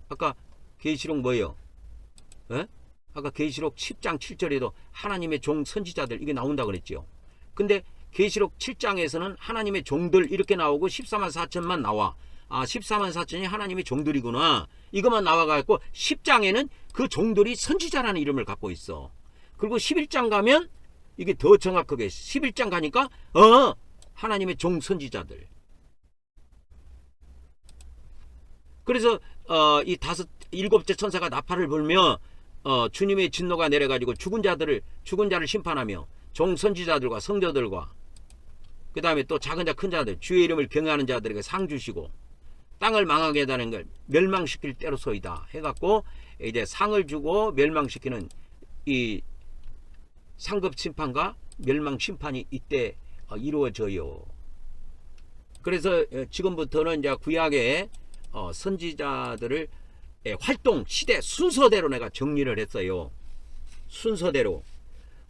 아까 계시록 뭐예요? 에? 아까 계시록 10장 7절에도 하나님의 종 선지자들 이게 나온다고 그랬죠. 근데 계시록 7장에서는 하나님의 종들 이렇게 나오고 14만 4천만 나와. 아, 14만 4천이 하나님의 종들이구나. 이것만 나와갖고 10장에는 그 종들이 선지자라는 이름을 갖고 있어. 그리고 11장 가면 이게 더 정확하게 11장 가니까 하나님의 종 선지자들. 그래서 이 일곱째 천사가 나팔을 불며 주님의 진노가 내려가지고 죽은 자를 심판하며 종 선지자들과 성도들과 그 다음에 또 작은 자 큰 자들 주의 이름을 경외하는 자들에게 상 주시고 땅을 망하게 하다는 걸 멸망시킬 때로소이다 해갖고 이제 상을 주고 멸망시키는 이 상급 심판과 멸망 심판이 이때 이루어져요. 그래서 지금부터는 이제 구약의 선지자들을 활동 시대 순서대로 내가 정리를 했어요. 순서대로.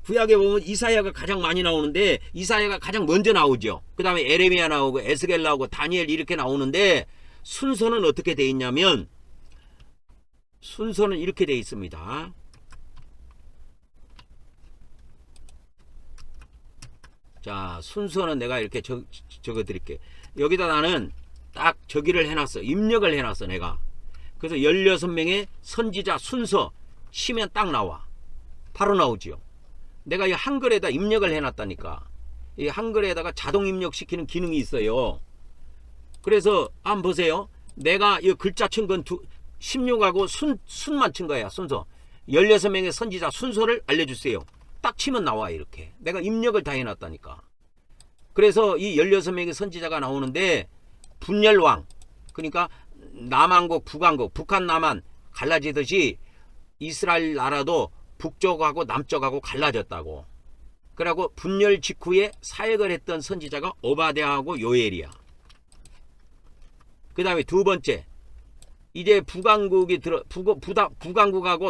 구약에 보면 이사야가 가장 많이 나오는데 이사야가 가장 먼저 나오죠. 그 다음에 에레미야 나오고 에스겔 나오고 다니엘 이렇게 나오는데 순서는 어떻게 돼 있냐면 순서는 이렇게 돼 있습니다. 자, 순서는 내가 이렇게 적어 드릴게. 여기다 나는 딱 저기를 해놨어. 입력을 해놨어 내가. 그래서 16명의 선지자 순서 치면 딱 나와. 바로 나오지요. 내가 이 한글에다 입력을 해놨다니까. 이 한글에다가 자동 입력시키는 기능이 있어요. 그래서 한번 보세요. 내가 이 글자 친 건 16하고 순만 친 거야. 순서 16명의 선지자 순서를 알려주세요. 딱 치면 나와. 이렇게 내가 입력을 다 해놨다니까. 그래서 이 16명의 선지자가 나오는데 분열왕, 그러니까 남한국 북한국 북한 남한 갈라지듯이 이스라엘 나라도 북쪽하고 남쪽하고 갈라졌다고. 그리고 분열 직후에 사역을 했던 선지자가 오바댜하고 요엘이야. 그 다음에 두 번째, 이제 북한국하고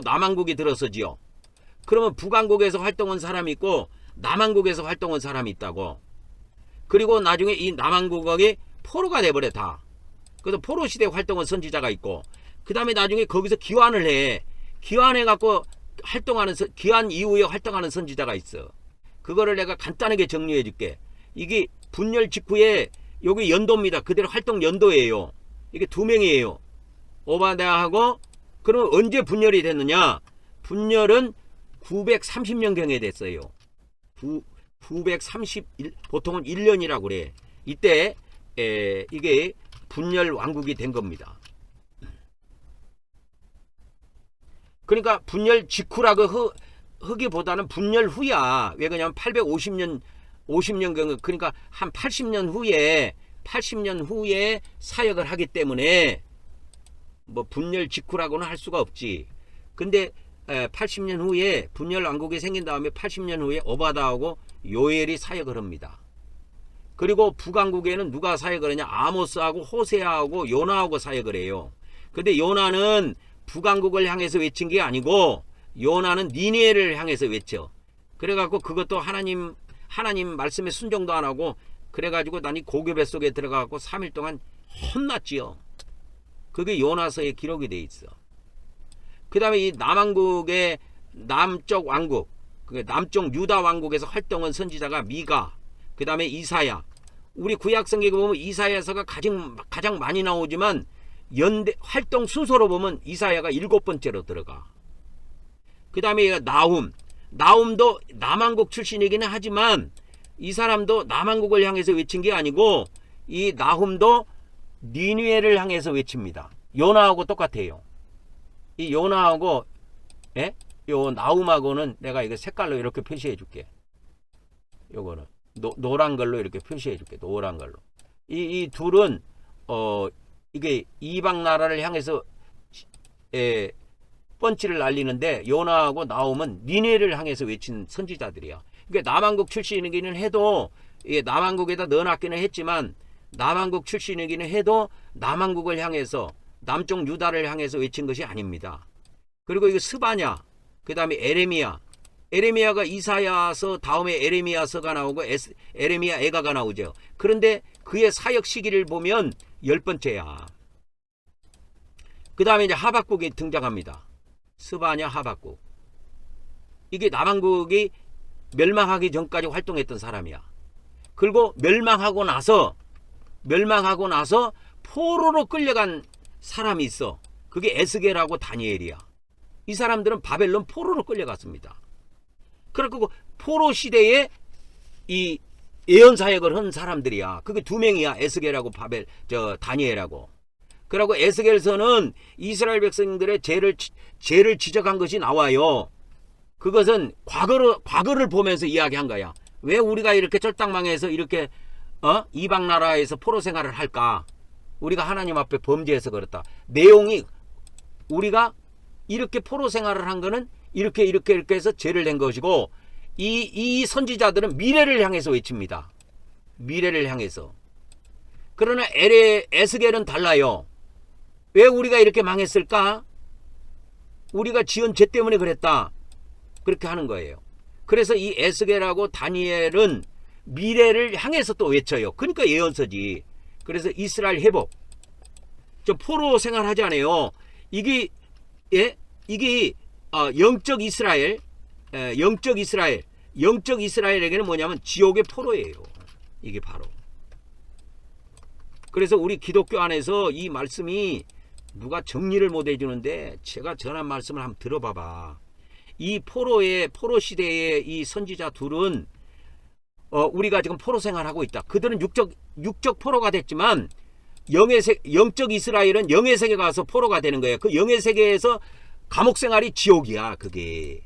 남한국이 들어서지요. 그러면 북한국에서 활동한 사람이 있고 남한국에서 활동한 사람이 있다고. 그리고 나중에 이 남한국이 포로가 돼버려 다. 그래서 포로 시대 활동한 선지자가 있고, 그 다음에 나중에 거기서 기환을 해. 기환해갖고 기환 이후에 활동하는 선지자가 있어. 그거를 내가 간단하게 정리해 줄게. 이게 분열 직후에 여기 연도입니다. 그대로 활동 연도예요. 이게 2명이에요. 오바댜하고. 그럼 언제 분열이 됐느냐? 분열은 930년경에 됐어요. 931, 보통은 1년이라고 그래. 이때 이게 분열 왕국이 된 겁니다. 그러니까 분열 직후라고 하기보다는 분열 후야. 왜 그러냐면 850년경, 그러니까 한 80년 후에 사역을 하기 때문에 뭐 분열 직후라고는 할 수가 없지. 근데 80년 후에 분열 왕국이 생긴 다음에 80년 후에 오바댜하고 요엘이 사역을 합니다. 그리고 북왕국에는 누가 사역을 하냐? 아모스하고 호세아하고 요나하고 사역을 해요. 근데 요나는 북왕국을 향해서 외친 게 아니고 요나는 니네를 향해서 외쳐. 그래갖고 그것도 하나님 말씀에 순종도 안 하고, 그래가지고 난이 고교 뱃속에 들어가갖고 3일 동안 혼났지요. 그게 요나서에 기록이 돼 있어. 그 다음에 이 남왕국의 남쪽 왕국, 그 남쪽 유다 왕국에서 활동한 선지자가 미가, 그 다음에 이사야. 우리 구약성경에 보면 이사야서가 가장 많이 나오지만 연대 활동 순서로 보면 이사야가 7번째로 들어가. 그 다음에 나훔도 남왕국 출신이기는 하지만 이 사람도 남왕국을 향해서 외친 게 아니고 이 나훔도 니느웨를 향해서 외칩니다. 요나하고 똑같아요. 이 요나하고 요 나훔하고는 내가 이거 색깔로 이렇게 표시해 줄게. 요거는 노란 걸로 이렇게 표시해 줄게. 노란 걸로. 이 둘은 이게 이방 나라를 향해서 펀치를 날리는데 요나하고 나훔은 니느웨를 향해서 외친 선지자들이야. 그러니까 남왕국 출신이기는 해도 남왕국에다 넣어놨기는 했지만 남왕국 출신이기는 해도 남왕국을 향해서 남쪽 유다를 향해서 외친 것이 아닙니다. 그리고 이거 스바냐, 그 다음에 에레미야가 이사야서 다음에 에레미야서가 나오고 에레미야 애가가 나오죠. 그런데 그의 사역 시기를 보면 10번째야. 그 다음에 이제 하박국이 등장합니다. 스바냐 하박국. 이게 남왕국이 멸망하기 전까지 활동했던 사람이야. 그리고 멸망하고 나서 포로로 끌려간 사람이 있어. 그게 에스겔하고 다니엘이야. 이 사람들은 바벨론 포로로 끌려갔습니다. 그래갖고 포로 시대에 이 예언 사역을 한 사람들이야. 그게 2명이야. 에스겔하고 다니엘하고. 그리고 에스겔서는 이스라엘 백성들의 죄를 지적한 것이 나와요. 그것은 과거를 보면서 이야기한 거야. 왜 우리가 이렇게 쫄딱망해서 이렇게 이방 나라에서 포로 생활을 할까? 우리가 하나님 앞에 범죄해서 그렇다. 내용이 우리가 이렇게 포로 생활을 한 거는 이렇게 해서 죄를 낸 것이고 이 선지자들은 미래를 향해서 외칩니다. 미래를 향해서. 그러나 에스겔은 달라요. 왜 우리가 이렇게 망했을까? 우리가 지은 죄 때문에 그랬다. 그렇게 하는 거예요. 그래서 이 에스겔하고 다니엘은 미래를 향해서 또 외쳐요. 그러니까 예언서지. 그래서 이스라엘 회복. 좀 포로 생활하지 않아요. 이게 영적 이스라엘에게는 뭐냐면 지옥의 포로예요. 이게 바로. 그래서 우리 기독교 안에서 이 말씀이 누가 정리를 못 해주는데 제가 전한 말씀을 한번 들어봐봐. 이 포로 시대의 이 선지자 둘은 우리가 지금 포로 생활하고 있다. 그들은 육적 포로가 됐지만 영적 이스라엘은 영의 세계 가서 포로가 되는 거예요. 그 영의 세계에서 감옥 생활이 지옥이야. 그게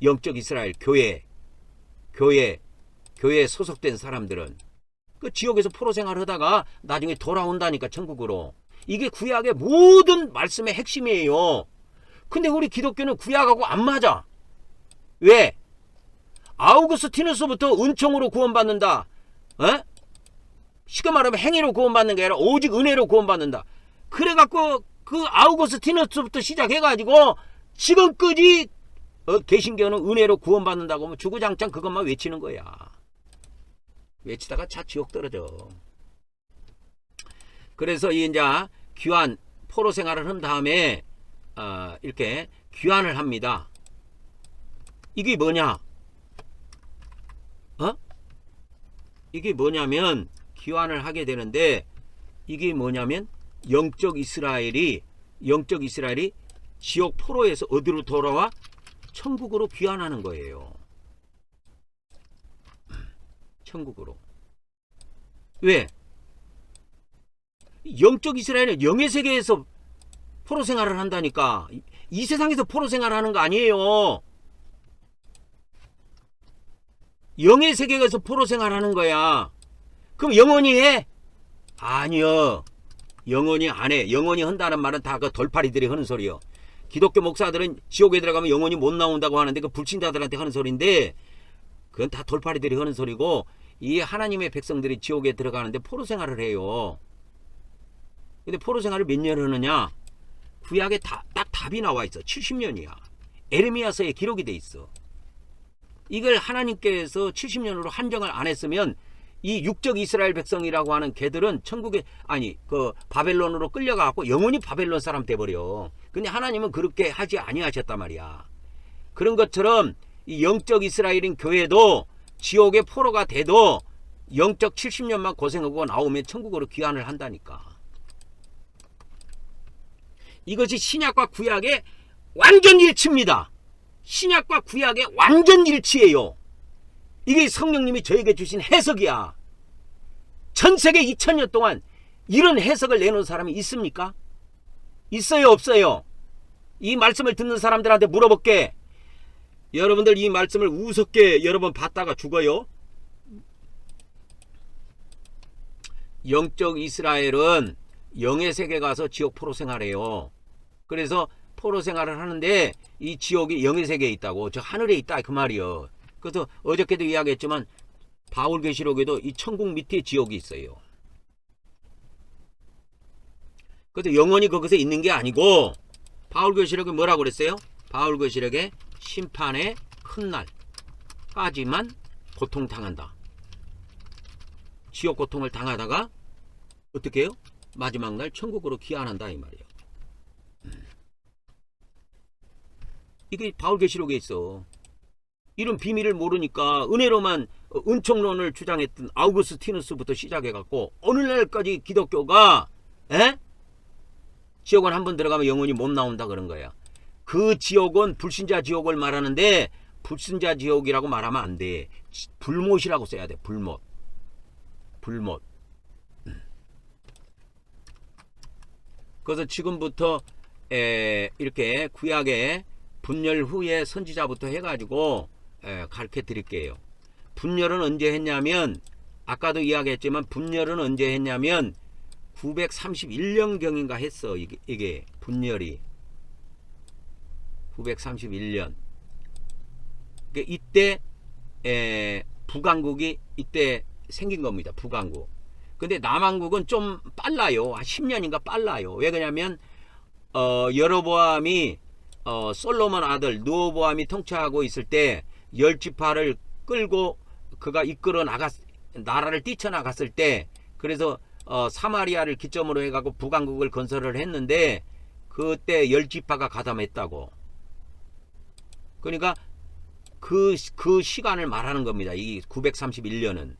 영적 이스라엘 교회에 소속된 사람들은 그 지옥에서 포로 생활을 하다가 나중에 돌아온다니까, 천국으로. 이게 구약의 모든 말씀의 핵심이에요. 근데 우리 기독교는 구약하고 안 맞아. 왜? 아우구스티누스부터 은총으로 구원받는다. 쉽게 말하면 행위로 구원받는 게 아니라 오직 은혜로 구원받는다. 그래갖고 그 아우구스티누스부터 시작해가지고 지금까지 개신교는 은혜로 구원받는다고 하면 주구장창 그것만 외치는 거야. 외치다가 차 지옥 떨어져. 그래서 이제 귀환 포로 생활을 한 다음에 이렇게 귀환을 합니다. 이게 뭐냐? 이게 뭐냐면 귀환을 하게 되는데, 이게 뭐냐면 영적 이스라엘이 지옥 포로에서 어디로 돌아와? 천국으로 귀환하는 거예요. 천국으로. 왜? 영적 이스라엘은 영의 세계에서 포로 생활을 한다니까. 이 세상에서 포로 생활하는 거 아니에요. 영의 세계에서 포로 생활하는 거야. 그럼 영원히 해? 아니요. 영원히 안 해. 영원히 한다는 말은 다 그 돌팔이들이 하는 소리요. 기독교 목사들은 지옥에 들어가면 영원히 못 나온다고 하는데 그 불신자들한테 하는 소리인데, 그건 다 돌팔이들이 하는 소리고, 이 하나님의 백성들이 지옥에 들어가는데 포로 생활을 해요. 근데 포로 생활을 몇 년을 하느냐? 구약에 딱 답이 나와 있어. 70년이야. 에레미야서에 기록이 돼 있어. 이걸 하나님께서 70년으로 한정을 안 했으면 이 육적 이스라엘 백성이라고 하는 개들은 천국에 아니 그 바벨론으로 끌려가고 영원히 바벨론 사람 돼버려. 근데 하나님은 그렇게 하지 아니하셨단 말이야. 그런 것처럼 이 영적 이스라엘인 교회도 지옥의 포로가 돼도 영적 70년만 고생하고 나오면 천국으로 귀환을 한다니까. 이것이 신약과 구약의 완전 일치입니다. 신약과 구약의 완전 일치예요. 이게 성령님이 저에게 주신 해석이야. 전 세계 2000년 동안 이런 해석을 내놓은 사람이 있습니까? 있어요, 없어요? 이 말씀을 듣는 사람들한테 물어볼게. 여러분들 이 말씀을 우습게 여러 번 봤다가 죽어요? 영적 이스라엘은 영의 세계 가서 지옥 포로 생활해요. 그래서 포로 생활을 하는데 이 지옥이 영의 세계에 있다고, 저 하늘에 있다 그 말이요. 그래서 어저께도 이야기했지만 바울계시록에도 이 천국 밑에 지옥이 있어요. 그래서 영원히 거기서 있는 게 아니고 바울계시록에 뭐라고 그랬어요? 바울계시록에 심판의 큰 날까지만 고통당한다. 지옥 고통을 당하다가 어떻게 해요? 마지막 날 천국으로 귀환한다 이 말이에요. 이게 바울계시록에 있어. 이런 비밀을 모르니까 은혜로만 은총론을 주장했던 아우구스티누스부터 시작해갖고 오늘날까지 기독교가 지옥은 한번 들어가면 영원히 못 나온다 그런 거야. 그 지옥은 불신자 지옥을 말하는데 불신자 지옥이라고 말하면 안 돼. 불못이라고 써야 돼. 불못. 불못. 그래서 지금부터 이렇게 구약의 분열 후에 선지자부터 해가지고 가르쳐 드릴게요. 분열은 언제 했냐면 아까도 이야기했지만 분열은 언제 했냐면 931년경인가 했어. 이게 분열이 931년. 이때 북왕국이 이때 생긴 겁니다. 북왕국. 근데 남왕국은 좀 빨라요. 한 10년인가 빨라요. 왜 그러냐면 여로보암이 솔로몬 아들 르호보암이 통치하고 있을 때 열지파를 끌고 그가 이끌어 나라를 뛰쳐나갔을 때, 그래서 사마리아를 기점으로 해가지고 북왕국을 건설을 했는데 그때 열지파가 가담했다고. 그러니까 그 시간을 말하는 겁니다. 이 931년은.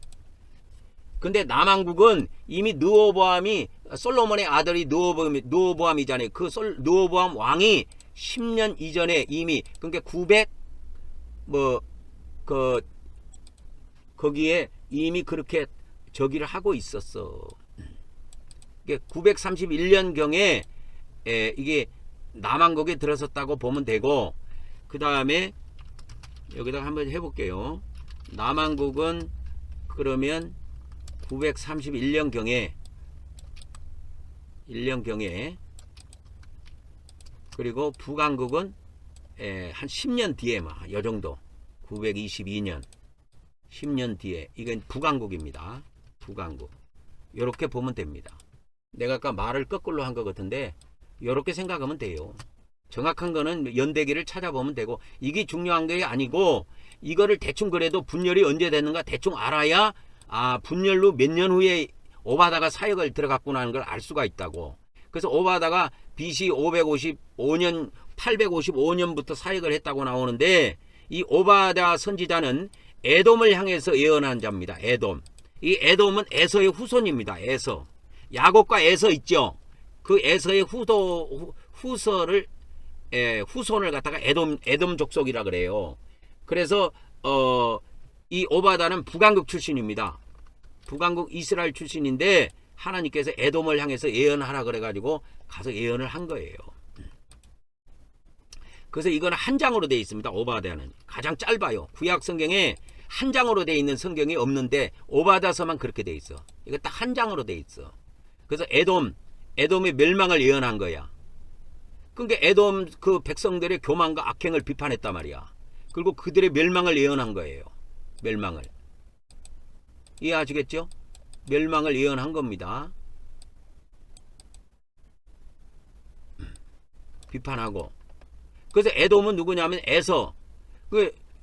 근데 남왕국은 이미 르호보암이 솔로몬의 아들이 르호보암이잖아요. 그 르호보암 왕이 10년 이전에 이미 그러니까 900 거기에 이미 그렇게 저기를 하고 있었어. 931년경에 이게 남왕국에 들어섰다고 보면 되고, 그 다음에 여기다가 한번 해볼게요. 남왕국은 그러면 931년경에 그리고 북왕국은 한 10년 뒤에 요 정도 922년 10년 뒤에 이건 북왕국입니다. 북왕국. 이렇게 보면 됩니다. 내가 아까 말을 거꾸로 한 것 같은데 이렇게 생각하면 돼요. 정확한 거는 연대기를 찾아보면 되고, 이게 중요한 게 아니고 이거를 대충 그래도 분열이 언제 되는가 대충 알아야 분열로 몇 년 후에 오바다가 사역을 들어갔구나 하는 걸 알 수가 있다고. 그래서 오바다가 BC 555년 855년부터 사역을 했다고 나오는데, 이 오바다 선지자는 에돔을 향해서 예언한 자입니다. 에돔. 이 에돔은 에서의 후손입니다. 에서. 야곱과 에서 있죠. 그 에서의 후손을 갖다가 에돔 족속이라 그래요. 그래서 이 오바다는 북왕국 출신입니다. 북왕국 이스라엘 출신인데 하나님께서 에돔을 향해서 예언하라 그래가지고 가서 예언을 한 거예요. 그래서 이거는 한 장으로 되어 있습니다. 오바다는 가장 짧아요. 구약 성경에 한 장으로 되어 있는 성경이 없는데 오바다서만 그렇게 되어 있어. 이거 딱 한 장으로 되어 있어. 그래서 에돔의 멸망을 예언한 거야. 그러니까 에돔 그 백성들의 교만과 악행을 비판했단 말이야. 그리고 그들의 멸망을 예언한 거예요. 멸망을. 이해하시겠죠? 멸망을 예언한 겁니다. 비판하고. 그래서 에돔은 누구냐면 에서.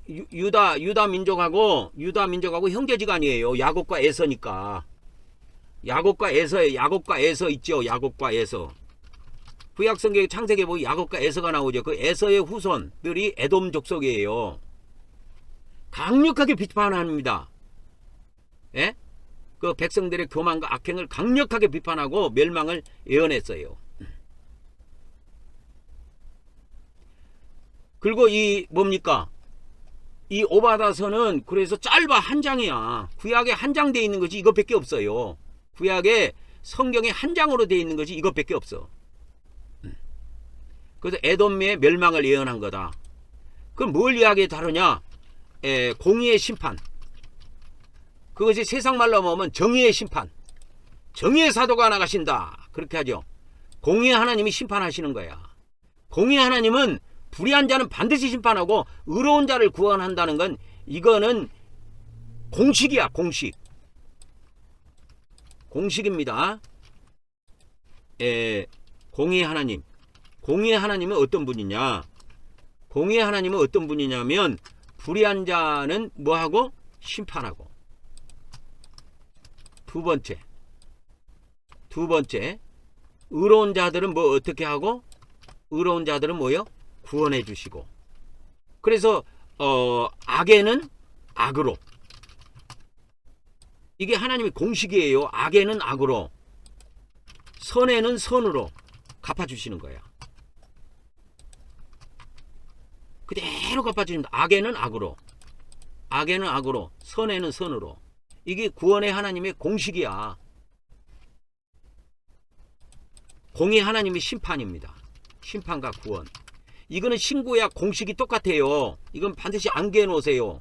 유다 민족하고 형제지간이에요. 야곱과 에서니까. 야곱과 에서에 야곱과 에서 있죠. 야곱과 에서. 구약 성경 창세기에 보면 야곱과 에서가 나오죠. 그 에서의 후손들이 에돔 족속이에요. 강력하게 비판합니다. 예? 그 백성들의 교만과 악행을 강력하게 비판하고 멸망을 예언했어요. 그리고 이 뭡니까? 이 오바다서는 그래서 짧아 한 장이야. 구약에 한 장 돼 있는 것이 이것밖에 없어요. 구약에 성경에 한 장으로 돼 있는 것이 이것밖에 없어. 그래서 에돔의 멸망을 예언한 거다. 그럼 뭘 이야기에 다루냐? 공의의 심판. 그것이 세상 말로 하면 정의의 심판. 정의의 사도가 나가신다. 그렇게 하죠. 공의의 하나님이 심판하시는 거야. 공의의 하나님은 불의한 자는 반드시 심판하고 의로운 자를 구원한다는 건 이거는 공식이야. 공식입니다. 공의의 하나님. 공의의 하나님은 어떤 분이냐? 공의의 하나님은 어떤 분이냐면 불의한 자는 뭐하고? 심판하고. 두 번째 의로운 자들은 뭐 어떻게 하고? 의로운 자들은 뭐요? 구원해 주시고. 그래서 악에는 악으로. 이게 하나님의 공식이에요. 악에는 악으로, 선에는 선으로 갚아주시는 거야. 그대로 갚아주십니다. 악에는 악으로, 선에는 선으로. 이게 구원의 하나님의 공식이야. 공의 하나님의 심판입니다. 심판과 구원. 이거는 신구약 공식이 똑같아요. 이건 반드시 암기해 놓으세요.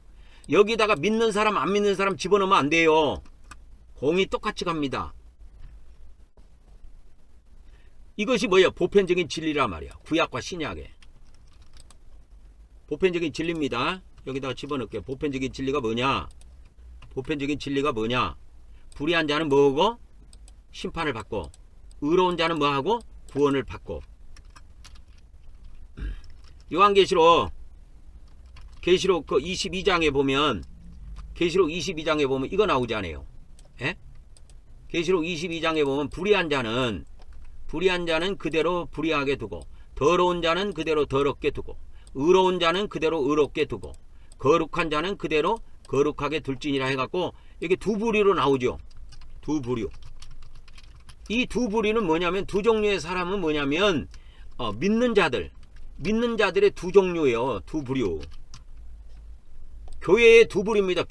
여기다가 믿는 사람 안 믿는 사람 집어넣으면 안 돼요. 공이 똑같이 갑니다. 이것이 뭐예요? 보편적인 진리란 말이야. 구약과 신약에. 보편적인 진리입니다. 여기다가 집어넣을게요. 보편적인 진리가 뭐냐? 불의한 자는 뭐하고? 심판을 받고, 의로운 자는 뭐하고? 구원을 받고. 요한계시록 그 22장에 보면 이거 나오지 않아요? 예? 계시록 22장에 보면 불의한 자는 그대로 불의하게 두고, 더러운 자는 그대로 더럽게 두고, 의로운 자는 그대로 의롭게 두고, 거룩한 자는 그대로 거룩하게 둘지니라 해갖고 이게 두 부류로 나오죠. 두 부류. 이 두 부류는 뭐냐면, 두 종류의 사람은 뭐냐면 믿는 자들의 두 종류예요. 두 부류. 교회의 두 부류입니다.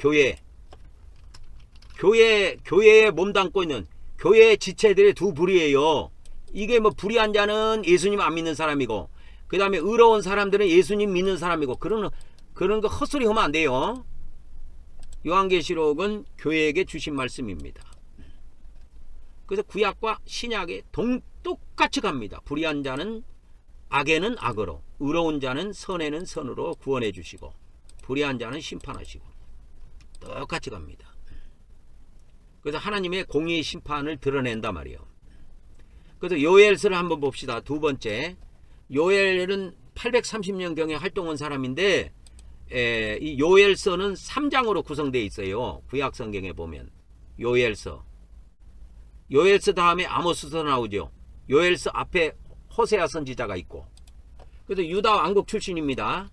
교회에 몸담고 있는 교회의 지체들의 두 부류예요. 이게 뭐 불의한 자는 예수님 안 믿는 사람이고, 그 다음에 의로운 사람들은 예수님 믿는 사람이고, 그런 거 헛소리 하면 안 돼요. 요한계시록은 교회에게 주신 말씀입니다. 그래서 구약과 신약에 똑같이 갑니다. 불의한 자는 악에는 악으로, 의로운 자는 선에는 선으로 구원해 주시고, 불의한 자는 심판하시고. 똑같이 갑니다. 그래서 하나님의 공의의 심판을 드러낸단 말이에요. 그래서 요엘서를 한번 봅시다. 두 번째, 요엘은 830년경에 활동한 사람인데, 이 요엘서는 3장으로 구성되어 있어요. 구약 성경에 보면 요엘서 다음에 아모스서 나오죠. 요엘서 앞에 호세아 선지자가 있고. 그래서 유다 왕국 출신입니다.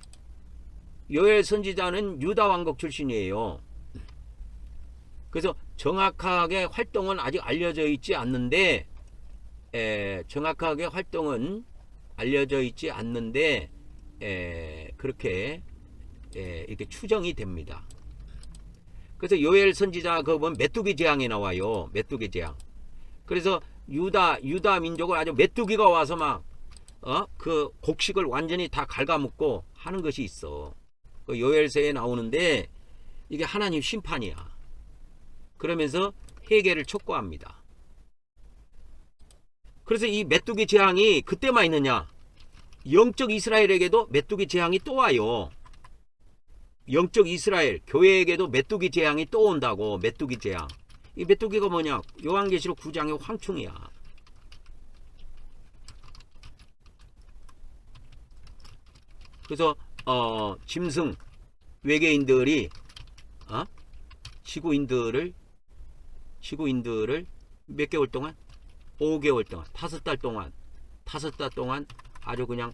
요엘 선지자는 유다 왕국 출신이에요. 그래서 정확하게 활동은 아직 알려져 있지 않는데, 그렇게 이렇게 추정이 됩니다. 그래서 요엘 선지자 그거 보면 메뚜기 재앙이 나와요. 메뚜기 재앙. 그래서 유다 민족을 아주 메뚜기가 와서 막 그 곡식을 완전히 다 갉아먹고 하는 것이 있어. 그 요엘서에 나오는데 이게 하나님 심판이야. 그러면서 회개를 촉구합니다. 그래서 이 메뚜기 재앙이 그때만 있느냐? 영적 이스라엘에게도 메뚜기 재앙이 또 와요. 영적 이스라엘 교회에게도 메뚜기 재앙이 또 온다고. 메뚜기 재앙. 이 메뚜기가 뭐냐? 요한계시록 9장의 황충이야. 그래서 짐승 외계인들이 지구인들을 몇 개월 동안? 5개월 동안, 5달 동안 아주 그냥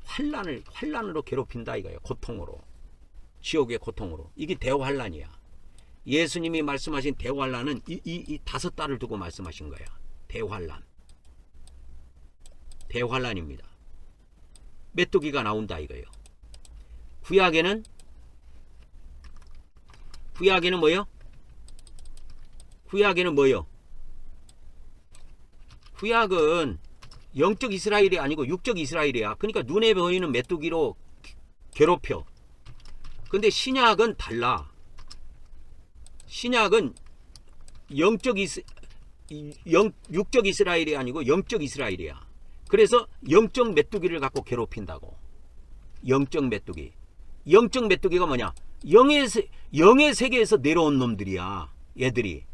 환란으로 괴롭힌다 이거예요. 고통으로. 지옥의 고통으로. 이게 대환란이야. 예수님이 말씀하신 대환란은 이 5달을 두고 말씀하신 거야. 대환란입니다. 메뚜기가 나온다 이거예요. 구약에는 뭐예요? 구약은 영적 이스라엘이 아니고 육적 이스라엘이야. 그러니까 눈에 보이는 메뚜기로 괴롭혀. 근데 신약은 달라. 신약은 육적 이스라엘이 아니고 영적 이스라엘이야. 그래서 영적 메뚜기를 갖고 괴롭힌다고. 영적 메뚜기가 뭐냐? 영의 세계에서 내려온 놈들이야. 얘들이.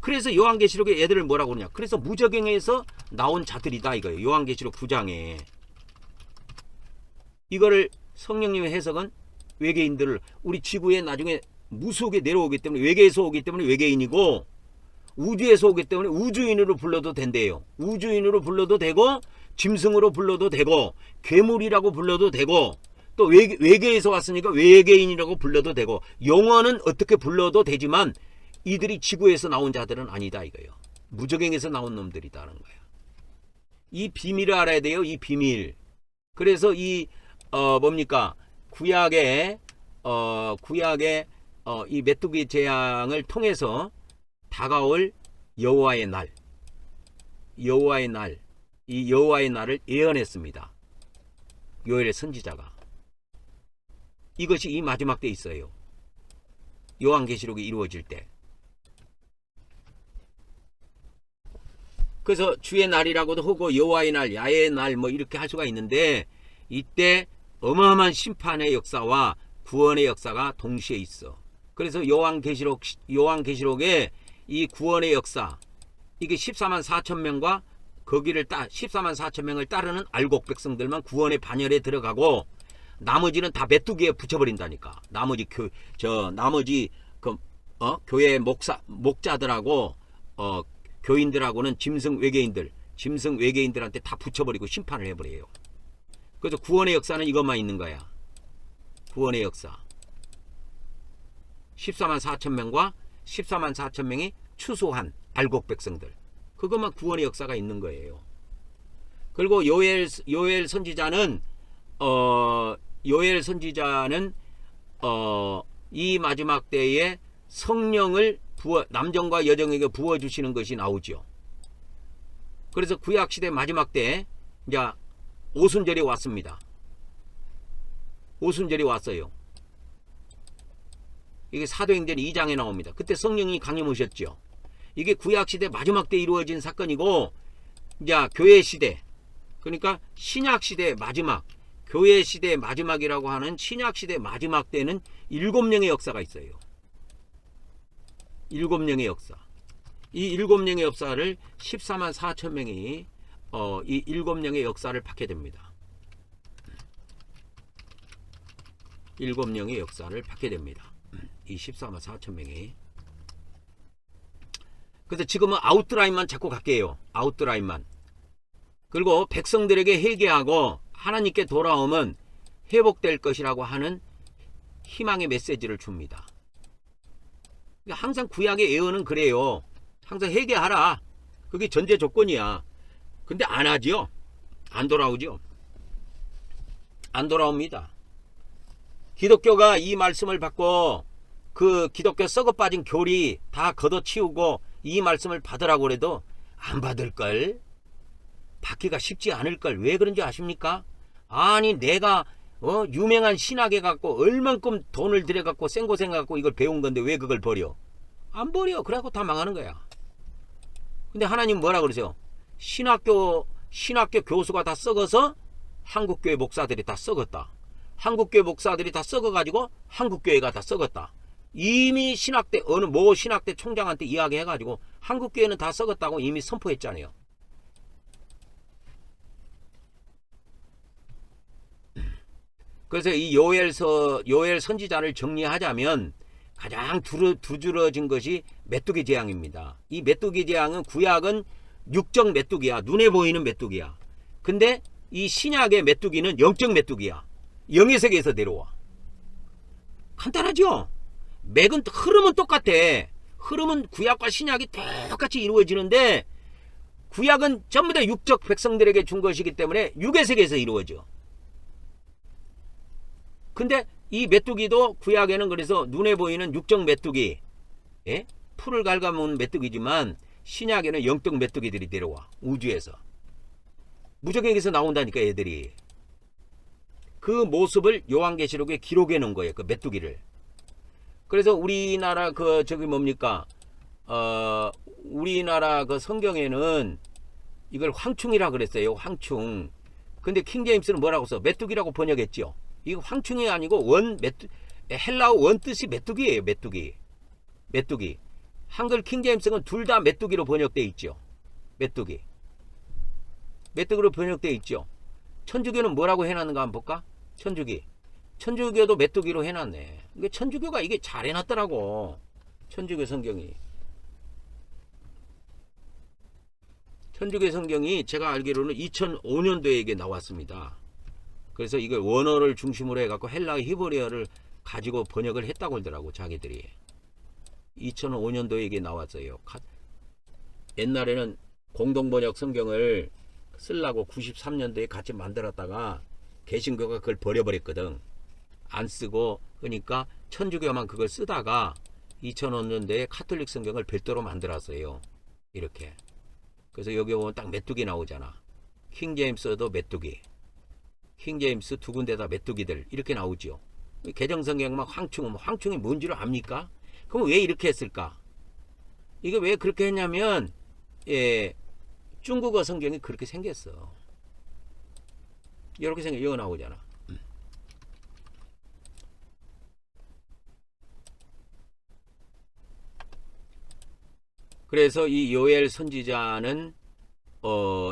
그래서 요한계시록에 얘들을 뭐라고 그러냐? 그래서 무저갱에서 나온 자들이다 이거예요. 요한계시록 9장에. 이거를 성령님의 해석은 외계인들을 우리 지구에 나중에 무수하게 내려오기 때문에 외계에서 오기 때문에 외계인이고 우주에서 오기 때문에 우주인으로 불러도 된대요. 우주인으로 불러도 되고 짐승으로 불러도 되고 괴물이라고 불러도 되고 또 외계에서 왔으니까 외계인이라고 불러도 되고 영어는 어떻게 불러도 되지만 이들이 지구에서 나온 자들은 아니다 이거예요. 무저갱에서 나온 놈들이다는 거야. 이 비밀을 알아야 돼요. 이 비밀. 그래서 이 뭡니까? 구약의 이 메뚜기 재앙을 통해서 다가올 여호와의 날, 이 여호와의 날을 예언했습니다. 요엘의 선지자가. 이것이 이 마지막 때 있어요. 요한계시록이 이루어질 때. 그래서 주의 날이라고도 하고 여호와의 날, 야훼의 날 뭐 이렇게 할 수가 있는데 이때 어마어마한 심판의 역사와 구원의 역사가 동시에 있어. 그래서 요한계시록에 이 구원의 역사, 이게 14만 4천 명과 거기를 14만 4천 명을 따르는 알곡 백성들만 구원의 반열에 들어가고 나머지는 다 메뚜기에 붙여버린다니까. 나머지 교회 목자들하고 교인들하고는 짐승 외계인들한테 다 붙여버리고 심판을 해버려요. 그래서 구원의 역사는 이것만 있는 거야. 구원의 역사. 14만 4천 명과 14만 4천 명이 추수한 알곡 백성들. 그것만 구원의 역사가 있는 거예요. 그리고 요엘 선지자는 이 마지막 때에 성령을 남정과 여정에게 부어주시는 것이 나오죠. 그래서 구약시대 마지막 때 이제 오순절이 왔습니다. 오순절이 왔어요. 이게 사도행전 2장에 나옵니다. 그때 성령이 강림 오셨죠. 이게 구약시대 마지막 때 이루어진 사건이고 이제 교회시대, 그러니까 신약시대 마지막, 교회시대 마지막이라고 하는 신약시대 마지막 때는 7명의 역사가 있어요. 7명의 역사. 이 7명의 역사를 14만 4천 명이 이 7명의 역사를 받게 됩니다. 7명의 역사를 받게 됩니다. 이 14만 4천 명이. 그래서 지금은 아웃라인만 자꾸 갈게요. 아웃라인만. 그리고 백성들에게 회개하고 하나님께 돌아오면 회복될 것이라고 하는 희망의 메시지를 줍니다. 항상 구약의 예언은 그래요. 항상 회개하라. 그게 전제 조건이야. 근데 안 하지요. 안 돌아오죠. 안 돌아옵니다. 기독교가 이 말씀을 받고 그 기독교 썩어 빠진 교리 다 걷어치우고 이 말씀을 받으라고 그래도 안 받을걸. 받기가 쉽지 않을걸. 왜 그런지 아십니까? 아니 내가 유명한 신학에 갖고 얼만큼 돈을 들여 갖고 생고생 갖고 이걸 배운 건데 왜 그걸 버려? 안 버려. 그래갖고 다 망하는 거야. 근데 하나님 뭐라 그러세요? 신학교 교수가 다 썩어서 한국교회 목사들이 다 썩었다. 한국교회 목사들이 다 썩어가지고 한국교회가 다 썩었다. 이미 신학대 어느 모 신학대 총장한테 이야기해가지고 한국교회는 다 썩었다고 이미 선포했잖아요. 그래서 이 요엘 선지자를 정리하자면 가장 두드러진 것이 메뚜기 재앙입니다. 이 메뚜기 재앙은 구약은 육적 메뚜기야. 눈에 보이는 메뚜기야. 근데 이 신약의 메뚜기는 영적 메뚜기야. 영의 세계에서 내려와. 간단하죠? 맥은 흐름은 똑같아. 흐름은 구약과 신약이 똑같이 이루어지는데 구약은 전부 다 육적 백성들에게 준 것이기 때문에 육의 세계에서 이루어져. 근데 이 메뚜기도 구약에는 그래서 눈에 보이는 육적 메뚜기, 예? 풀을 갉아먹는 메뚜기지만 신약에는 영적 메뚜기들이 내려와. 우주에서. 무적행에서 나온다니까 애들이. 그 모습을 요한계시록에 기록해 놓은 거예요. 그 메뚜기를. 그래서 우리나라 우리나라 그 성경에는 이걸 황충이라 그랬어요. 황충. 근데 킹제임스는 뭐라고 써? 메뚜기라고 번역했죠. 이거 황충이 아니고 헬라어 원 뜻이 메뚜기예요. 메뚜기. 한글 킹제임스는 둘 다 메뚜기로 번역돼 있죠. 메뚜기로 번역돼 있죠. 천주교는 뭐라고 해놨는가 한번 볼까? 천주교도 메뚜기로 해놨네. 이게 천주교가 이게 잘 해놨더라고. 천주교 성경이 제가 알기로는 2005년도에 이게 나왔습니다. 그래서 이걸 원어를 중심으로 해갖고 헬라어 히브리어를 가지고 번역을 했다고 하더라고. 자기들이 2005년도에 이게 나왔어요. 옛날에는 공동번역 성경을 쓰려고 93년도에 같이 만들었다가 개신교가 그걸 버려버렸거든. 안 쓰고. 그러니까 천주교만 그걸 쓰다가 2005년도에 카톨릭 성경을 별도로 만들었어요. 이렇게. 그래서 여기 보면 딱 메뚜기 나오잖아. 킹제임스도 메뚜기. 킹제임스 두 군데 다 메뚜기들 이렇게 나오죠. 개정성경만 황충이 뭔지를 압니까? 그럼 왜 이렇게 했을까? 이게 왜 그렇게 했냐면 중국어 성경이 그렇게 생겼어. 이렇게 이거 나오잖아. 그래서 이 요엘 선지자는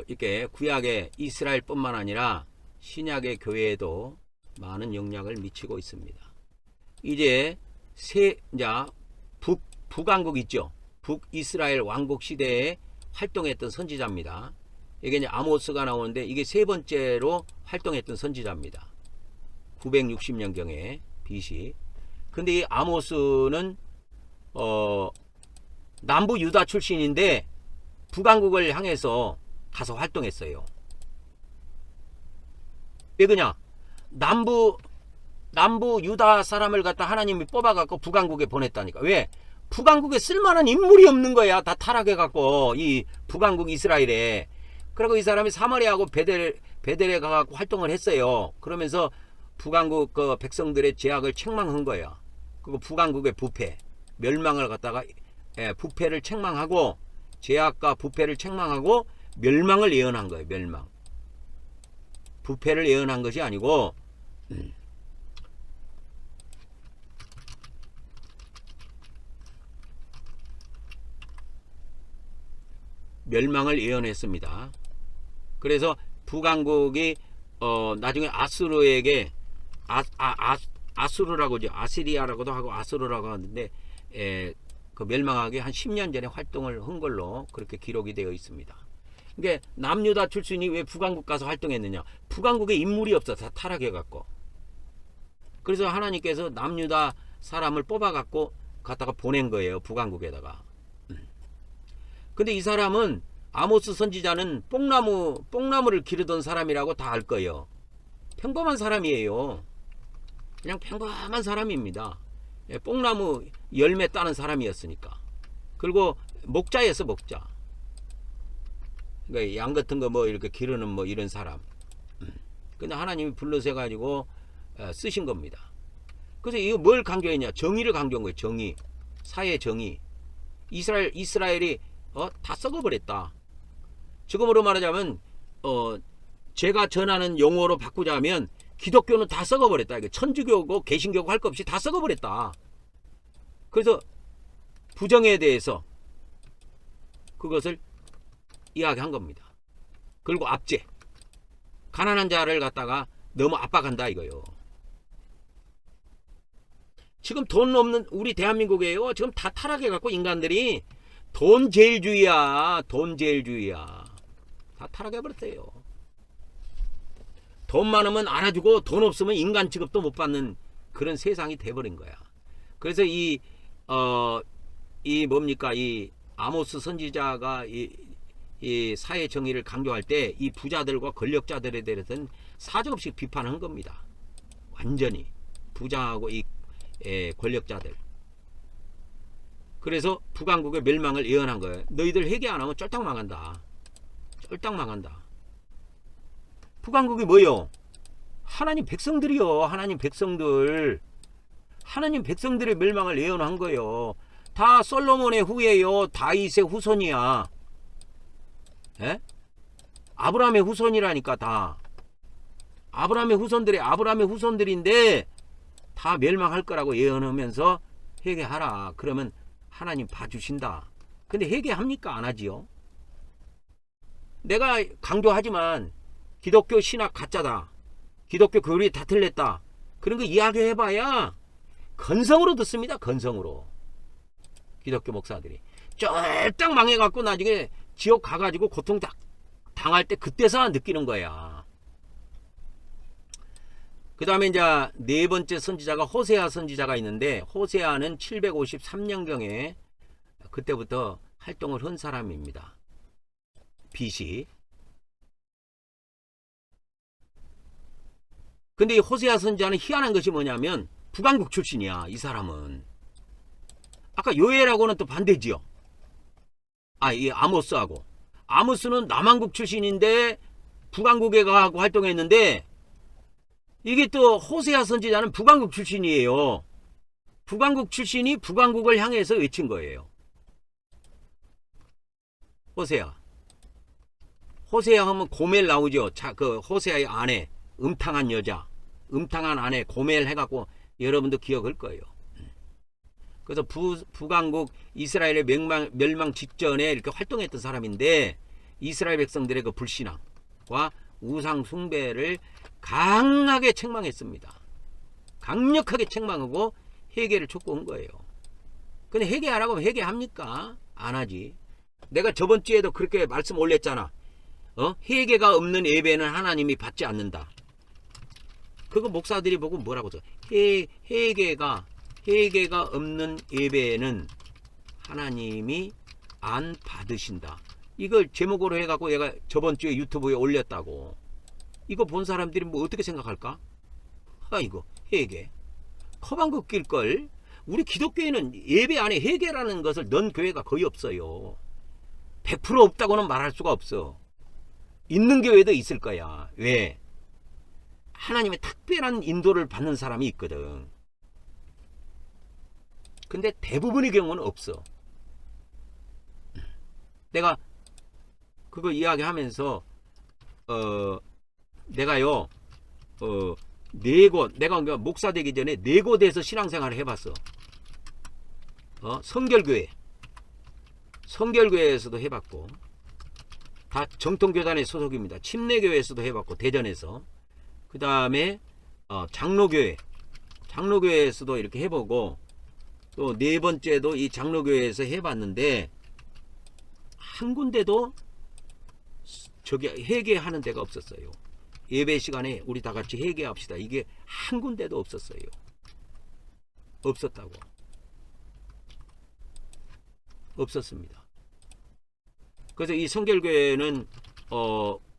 이렇게 구약의 이스라엘뿐만 아니라 신약의 교회에도 많은 영향을 미치고 있습니다. 이제 북왕국 있죠. 북이스라엘 왕국 시대에 활동했던 선지자입니다. 이게 이제 아모스가 나오는데 이게 세 번째로 활동했던 선지자입니다. 960년경에 BC. 근데 이 아모스는 남부 유다 출신인데 북왕국을 향해서 가서 활동했어요. 왜 그냐? 남부 유다 사람을 갖다 하나님이 뽑아갖고 북왕국에 보냈다니까. 왜? 북왕국에 쓸만한 인물이 없는 거야. 다 타락해갖고 이 북왕국 이스라엘에. 그리고 이 사람이 사마리아하고 베델에 가갖고 활동을 했어요. 그러면서 북왕국 그 백성들의 죄악을 책망한 거야. 그리고 북왕국의 부패, 멸망을 갖다가 부패를 책망하고 죄악과 부패를 책망하고 멸망을 예언한 거예요. 멸망. 부패를 예언한 것이 아니고 멸망을 예언했습니다. 그래서 북왕국이 나중에 아수르에게 아수르라고 하죠. 아시리아라고도 하고 아수르라고 하는데 그 멸망하기 한 10년 전에 활동을 한 걸로 그렇게 기록이 되어 있습니다. 그러니까 남유다 출신이 왜 북왕국 가서 활동했느냐? 북왕국에 인물이 없어. 다 타락해갖고. 그래서 하나님께서 남유다 사람을 뽑아갖고 갖다가 보낸 거예요. 북왕국에다가. 근데 이 사람은 아모스 선지자는 뽕나무를 기르던 사람이라고 다 알 거예요. 평범한 사람이에요. 그냥 평범한 사람입니다. 뽕나무 열매 따는 사람이었으니까. 그리고 목자였어, 목자. 그러니까 양 같은 거 뭐 이렇게 기르는 뭐 이런 사람. 근데 하나님이 불러서 해가지고 쓰신 겁니다. 그래서 이거 뭘 강조했냐? 정의를 강조한 거예요. 정의. 사회 정의. 이스라엘이 다 썩어버렸다. 지금으로 말하자면 제가 전하는 용어로 바꾸자면 기독교는 다 썩어버렸다. 천주교고 개신교고 할 것 없이 다 썩어버렸다. 그래서 부정에 대해서 그것을 이야기한 겁니다. 그리고 압제. 가난한 자를 갖다가 너무 압박한다 이거요. 지금 돈 없는 우리 대한민국이에요. 지금 다 타락해갖고 인간들이 돈 제일주의야. 돈 제일주의야. 다 타락해버렸어요. 돈 많으면 알아주고 돈 없으면 인간 취급도 못 받는 그런 세상이 돼버린 거야. 그래서 이 뭡니까? 이 아모스 선지자가 이 사회 정의를 강조할 때 이 부자들과 권력자들에 대해서는 사정없이 비판한 겁니다. 완전히. 부자하고 이 권력자들. 그래서 북왕국의 멸망을 예언한 거예요. 너희들 회개 안 하면 쫄딱 망한다. 쫄딱 망한다. 북왕국이 뭐요? 하나님 백성들이요. 하나님 백성들. 하나님 백성들의 멸망을 예언한 거예요. 다 솔로몬의 후예요. 다윗의 후손이야. 에? 아브라함의 후손이라니까 다. 아브라함의 후손들인데 다 멸망할 거라고 예언하면서 회개하라. 그러면 하나님 봐주신다. 근데 회개합니까? 안 하지요. 내가 강조하지만 기독교 신학 가짜다. 기독교 교리 다 틀렸다. 그런 거 이야기해봐야 건성으로 듣습니다. 건성으로. 기독교 목사들이 쫄딱 망해갖고 나중에 지옥 가가지고 고통 당할 때 그때서 느끼는 거야. 그 다음에 이제 네 번째 선지자가 호세아 선지자가 있는데, 호세아는 753년경에 그때부터 활동을 한 사람입니다. BC. 근데 이 호세아 선지자는 희한한 것이 뭐냐면 북왕국 출신이야. 이 사람은. 아까 요엘하고는 또 반대지요. 이 아모스하고. 아모스는 남왕국 출신인데 북왕국에 가고 활동했는데, 이게 또 호세아 선지자는 북왕국 출신이에요. 북왕국 출신이 북왕국을 향해서 외친 거예요. 호세아. 호세아 하면 고멜 나오죠. 자, 그 호세아의 아내, 음탕한 여자, 음탕한 아내 고멜 해갖고 여러분도 기억할 거예요. 그래서 북왕국 이스라엘의 멸망 직전에 이렇게 활동했던 사람인데, 이스라엘 백성들의 그 불신앙과 우상 숭배를 강하게 책망했습니다. 강력하게 책망하고 회개를 촉구한 거예요. 근데 회개하라고 하면 회개합니까? 안 하지. 내가 저번 주에도 그렇게 말씀 올렸잖아. 회개가 없는 예배는 하나님이 받지 않는다. 그거 목사들이 보고 뭐라고 써? 회개가 없는 예배는 하나님이 안 받으신다. 이걸 제목으로 해갖고 얘가 저번 주에 유튜브에 올렸다고. 이거 본 사람들이 뭐 어떻게 생각할까? 이거 회개. 커방국 낄걸. 우리 기독교에는 예배 안에 회개라는 것을 넣은 교회가 거의 없어요. 100% 없다고는 말할 수가 없어. 있는 교회도 있을 거야. 왜? 하나님의 특별한 인도를 받는 사람이 있거든. 근데 대부분의 경우는 없어. 내가 그거 이야기하면서 내가요 내가 목사 되기 전에 네 곳에서 신앙생활을 해봤어. 성결교회에서도 해봤고, 다 정통교단의 소속입니다. 침례교회에서도 해봤고, 대전에서. 그 다음에 장로교회에서도 이렇게 해보고, 또 네 번째도 이 장로교회에서 해봤는데, 한 군데도 저기 회개하는 데가 없었어요. 예배 시간에 우리 다 같이 회개합시다. 이게 한 군데도 없었어요. 없었다고. 없었습니다. 그래서 이 성결교회는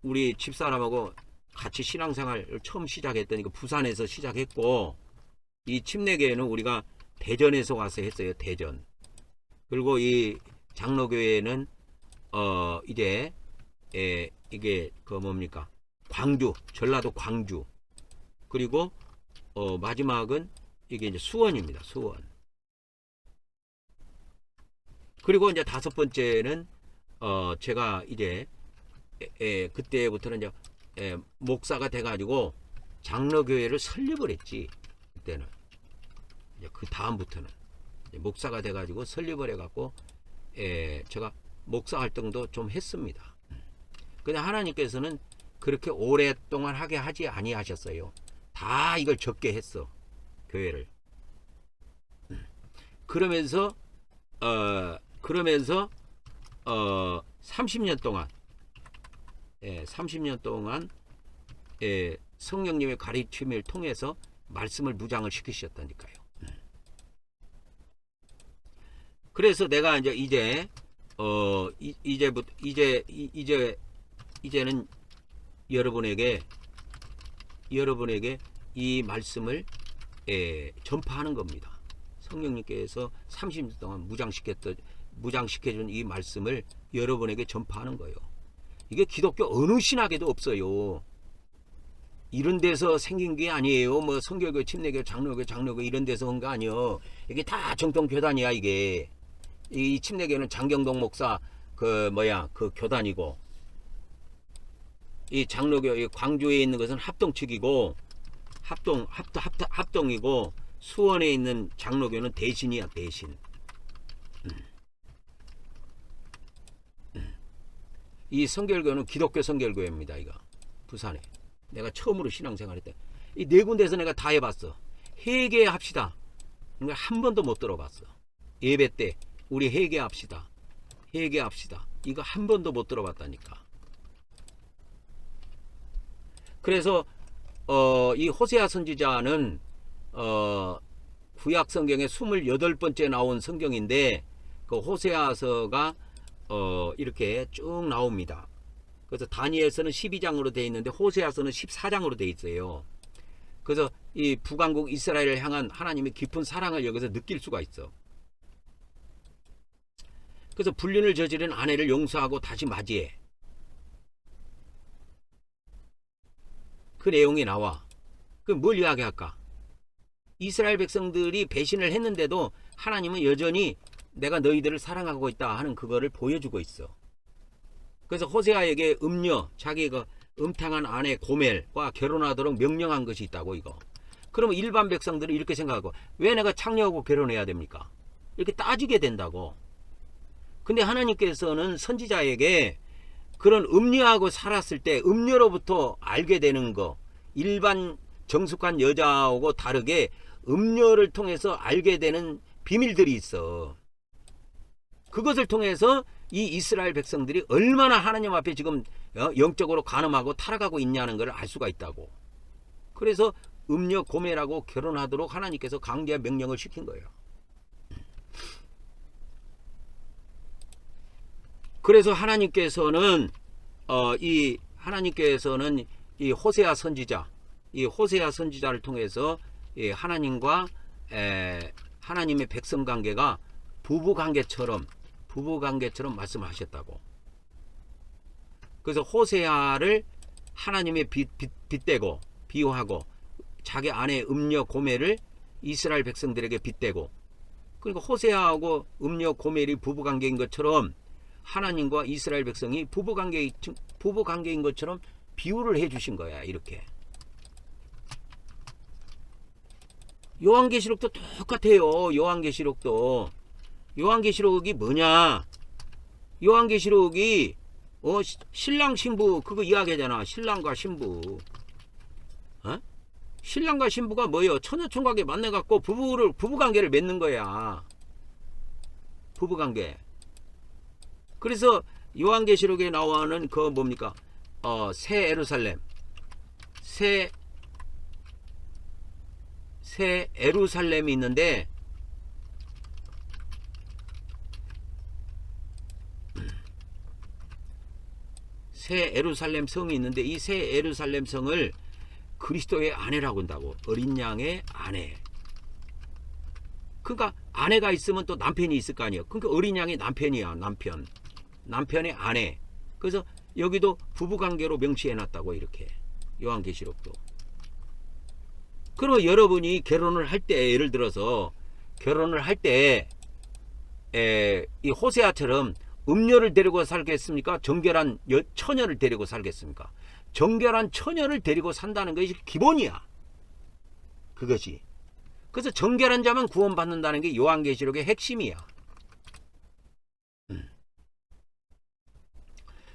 우리 집사람하고 같이 신앙생활을 처음 시작했더니 부산에서 시작했고, 이 침례교회는 우리가 대전에서 와서 했어요. 대전. 그리고 이 장로교회는 이제 이게 그 뭡니까? 광주, 전라도 광주. 그리고 마지막은 이게 이제 수원입니다. 수원. 그리고 이제 다섯 번째는 제가 이제 그때부터는 이제 목사가 돼가지고 장로교회를 설립을 했지. 그때는 이제 그 다음부터는 목사가 돼가지고 설립을 해갖고 제가 목사 활동도 좀 했습니다. 근데 하나님께서는 그렇게 오랫동안 하게 하지 아니하셨어요. 다 이걸 적게 했어. 교회를. 그러면서 30년 동안 30년 동안 성령님의 가르침을 통해서 말씀을 무장을 시키셨다니까요. 그래서 내가 이제는 여러분에게 이 말씀을 전파하는 겁니다. 성령님께서 30년 동안 무장시켜준 이 말씀을 여러분에게 전파하는 거예요. 이게 기독교 어느 신학에도 없어요. 이런 데서 생긴 게 아니에요. 뭐 성결교, 침례교, 장로교 이런 데서 한 거 아니요. 이게 다 정통교단이야. 이게 이 침례교는 장경동 목사 그 교단이고, 이 장로교, 이 광주에 있는 것은 합동측이고, 합동이고, 수원에 있는 장로교는 대신이야, 대신. 이 성결교는 기독교 성결교입니다. 이거 부산에 내가 처음으로 신앙생활 때 이 네 군데에서 내가 다 해봤어. 회개합시다. 그러니까 한 번도 못 들어봤어. 예배 때 우리 회개합시다. 이거 한 번도 못 들어봤다니까. 그래서 이 호세아 선지자는 구약 성경에 28번째 나온 성경인데, 그 호세아서가 이렇게 쭉 나옵니다. 그래서 다니엘서는 12장으로 되어 있는데 호세아서는 14장으로 되어 있어요. 그래서 이 북왕국 이스라엘을 향한 하나님의 깊은 사랑을 여기서 느낄 수가 있어. 그래서 불륜을 저지른 아내를 용서하고 다시 맞이해. 그 내용이 나와. 그럼 뭘 이야기할까? 이스라엘 백성들이 배신을 했는데도 하나님은 여전히 내가 너희들을 사랑하고 있다 하는 그거를 보여주고 있어. 그래서 호세아에게 자기 음탕한 아내 고멜과 결혼하도록 명령한 것이 있다고, 이거. 그러면 일반 백성들은 이렇게 생각하고, 왜 내가 창녀하고 결혼해야 됩니까? 이렇게 따지게 된다고. 근데 하나님께서는 선지자에게 그런 음녀하고 살았을 때 음녀로부터 알게 되는 거, 일반 정숙한 여자하고 다르게 음녀를 통해서 알게 되는 비밀들이 있어. 그것을 통해서 이 이스라엘 백성들이 얼마나 하나님 앞에 지금 영적으로 간음하고 타락하고 있냐는 걸 알 수가 있다고. 그래서 음녀 고멜하고 결혼하도록 하나님께서 강제 명령을 시킨 거예요. 그래서 하나님께서는 이 호세아 선지자를 통해서 하나님의 백성 관계가 부부 관계처럼 말씀하셨다고. 그래서 호세아를 하나님의 빗대고 비유하고, 자기 아내 음녀 고멜을 이스라엘 백성들에게 빗대고, 그러니까 호세아하고 음녀 고멜이 부부 관계인 것처럼 하나님과 이스라엘 백성이 부부 관계인 것처럼 비유를 해 주신 거야. 이렇게. 요한계시록도 똑같아요. 요한계시록이 뭐냐? 요한계시록이 신랑 신부 그거 이야기하잖아. 신랑과 신부. 신랑과 신부가 뭐예요? 처녀총각에 만나갖고 부부관계를 맺는 거야. 부부관계. 그래서 요한계시록에 나오는 그 뭡니까? 새 예루살렘. 새 예루살렘이 있는데, 새 예루살렘 성이 있는데, 이 새 예루살렘 성을 그리스도의 아내라고 한다고. 어린 양의 아내. 그러니까 아내가 있으면 또 남편이 있을 거 아니에요. 그러니까 어린 양의 남편이야. 남편의 아내. 그래서 여기도 부부관계로 명시해놨다고. 이렇게 요한계시록도. 그리고 여러분이 결혼을 할 때, 예를 들어서 결혼을 할 때 이 호세아처럼 음녀를 데리고 살겠습니까? 정결한 처녀를 데리고 살겠습니까? 정결한 처녀를 데리고 산다는 것이 기본이야. 그것이. 그래서 정결한 자만 구원받는다는 게 요한계시록의 핵심이야.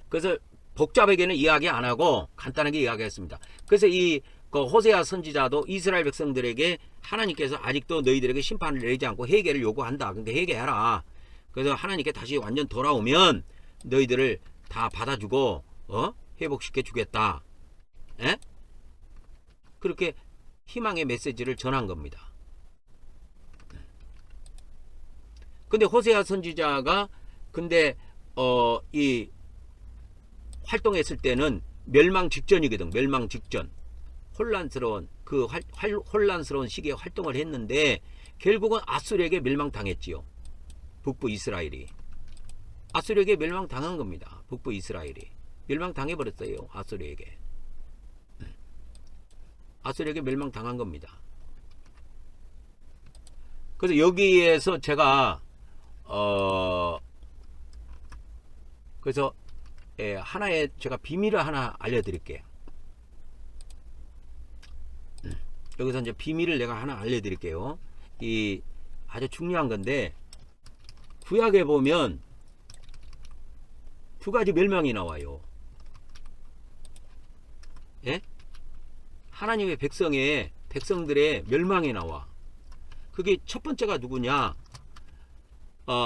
그래서 복잡하게는 이야기 안 하고 간단하게 이야기했습니다. 그래서 이 그 호세아 선지자도 이스라엘 백성들에게 하나님께서 아직도 너희들에게 심판을 내리지 않고 회개를 요구한다. 그러니까 회개해라. 그래서 하나님께 다시 완전 돌아오면 너희들을 다 받아주고 회복시켜 주겠다. 에? 그렇게 희망의 메시지를 전한 겁니다. 근데 호세아 선지자가 이 활동했을 때는 멸망 직전이거든. 멸망 직전. 혼란스러운 혼란스러운 시기에 활동을 했는데 결국은 아수르에게 멸망당했지요. 북부 이스라엘이. 아수르에게 멸망당한 겁니다. 북부 이스라엘이. 멸망당해버렸어요. 아수르에게. 아수르에게 멸망당한 겁니다. 그래서 여기에서 제가 그래서 하나의 제가 비밀을 하나 알려드릴게요. 여기서 이제 비밀을 내가 하나 알려드릴게요. 이 아주 중요한 건데 구약에 보면 두 가지 멸망이 나와요. 예? 하나님의 백성들의 멸망이 나와. 그게 첫 번째가 누구냐?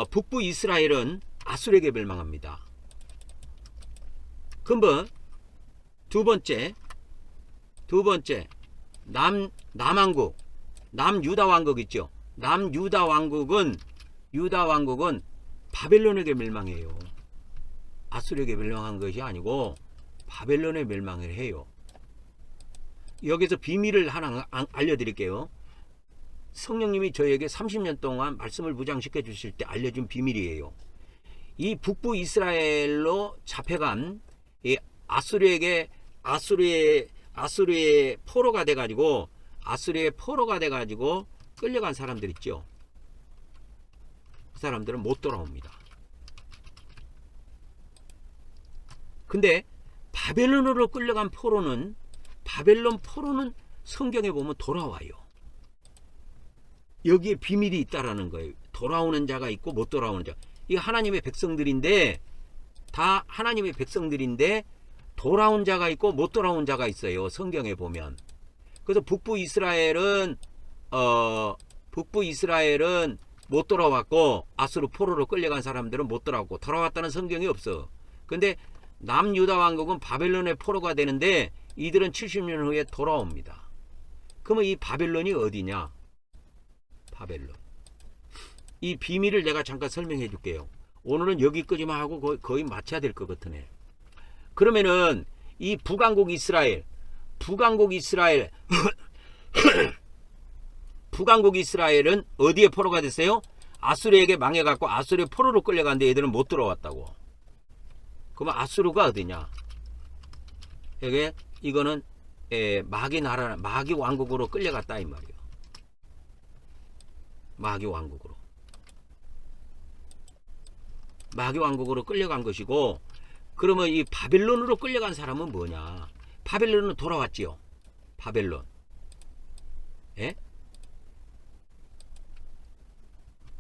북부 이스라엘은 아수르에게 멸망합니다. 근본 두 번째 남왕국 남유다 왕국 있죠. 남유다 왕국은 바벨론에게 멸망해요. 아수르에게 멸망한 것이 아니고 바벨론에 멸망을 해요. 여기서 비밀을 하나 알려드릴게요. 성령님이 저에게 30년 동안 말씀을 무장시켜 주실 때 알려준 비밀이에요. 이 북부 이스라엘로 잡혀간 이 아수르의 포로가 돼가지고 끌려간 사람들 있죠. 그 사람들은 못 돌아옵니다. 근데 바벨론으로 끌려간 바벨론 포로는 성경에 보면 돌아와요. 여기에 비밀이 있다라는 거예요. 돌아오는 자가 있고 못 돌아오는 자. 이 하나님의 백성들인데 다 하나님의 백성들인데 돌아온 자가 있고 못 돌아온 자가 있어요. 성경에 보면. 그래서 북부 이스라엘은 못 돌아왔고 아수르 포로로 끌려간 사람들은 못 돌아왔고 돌아왔다는 성경이 없어. 근데 남유다 왕국은 바벨론의 포로가 되는데 이들은 70년 후에 돌아옵니다. 그러면 이 바벨론이 어디냐? 바벨론. 이 비밀을 내가 잠깐 설명해 줄게요. 오늘은 여기까지만 하고 거의 마쳐야 될 것 같으네. 그러면은 이 북왕국 이스라엘은 어디에 포로가 됐어요? 아수르에게 망해갖고 아수르의 포로로 끌려갔는데 얘들은 못 들어왔다고. 그러면 아수르가 어디냐? 이거는 마귀 왕국으로 끌려갔다 이 말이에요. 마귀 왕국으로 끌려간 것이고, 그러면 이 바벨론으로 끌려간 사람은 뭐냐? 바벨론은 돌아왔지요. 바벨론. 예?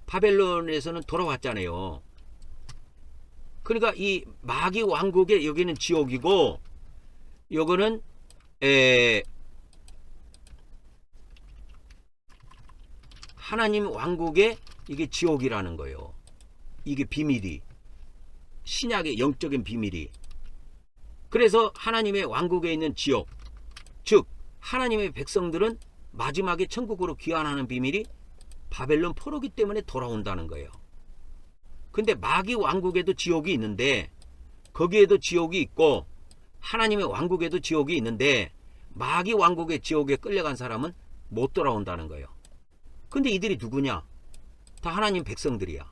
바벨론에서는 돌아왔잖아요. 그러니까 이 마귀 왕국의 여기는 지옥이고, 요거는 하나님 왕국의 이게 지옥이라는 거예요. 이게 비밀이, 신약의 영적인 비밀이. 그래서 하나님의 왕국에 있는 지옥, 즉 하나님의 백성들은 마지막에 천국으로 귀환하는 비밀이 바벨론 포로기 때문에 돌아온다는 거예요. 근데 마귀 왕국에도 지옥이 있는데, 거기에도 지옥이 있고 하나님의 왕국에도 지옥이 있는데, 마귀 왕국의 지옥에 끌려간 사람은 못 돌아온다는 거예요. 근데 이들이 누구냐? 다 하나님 백성들이야.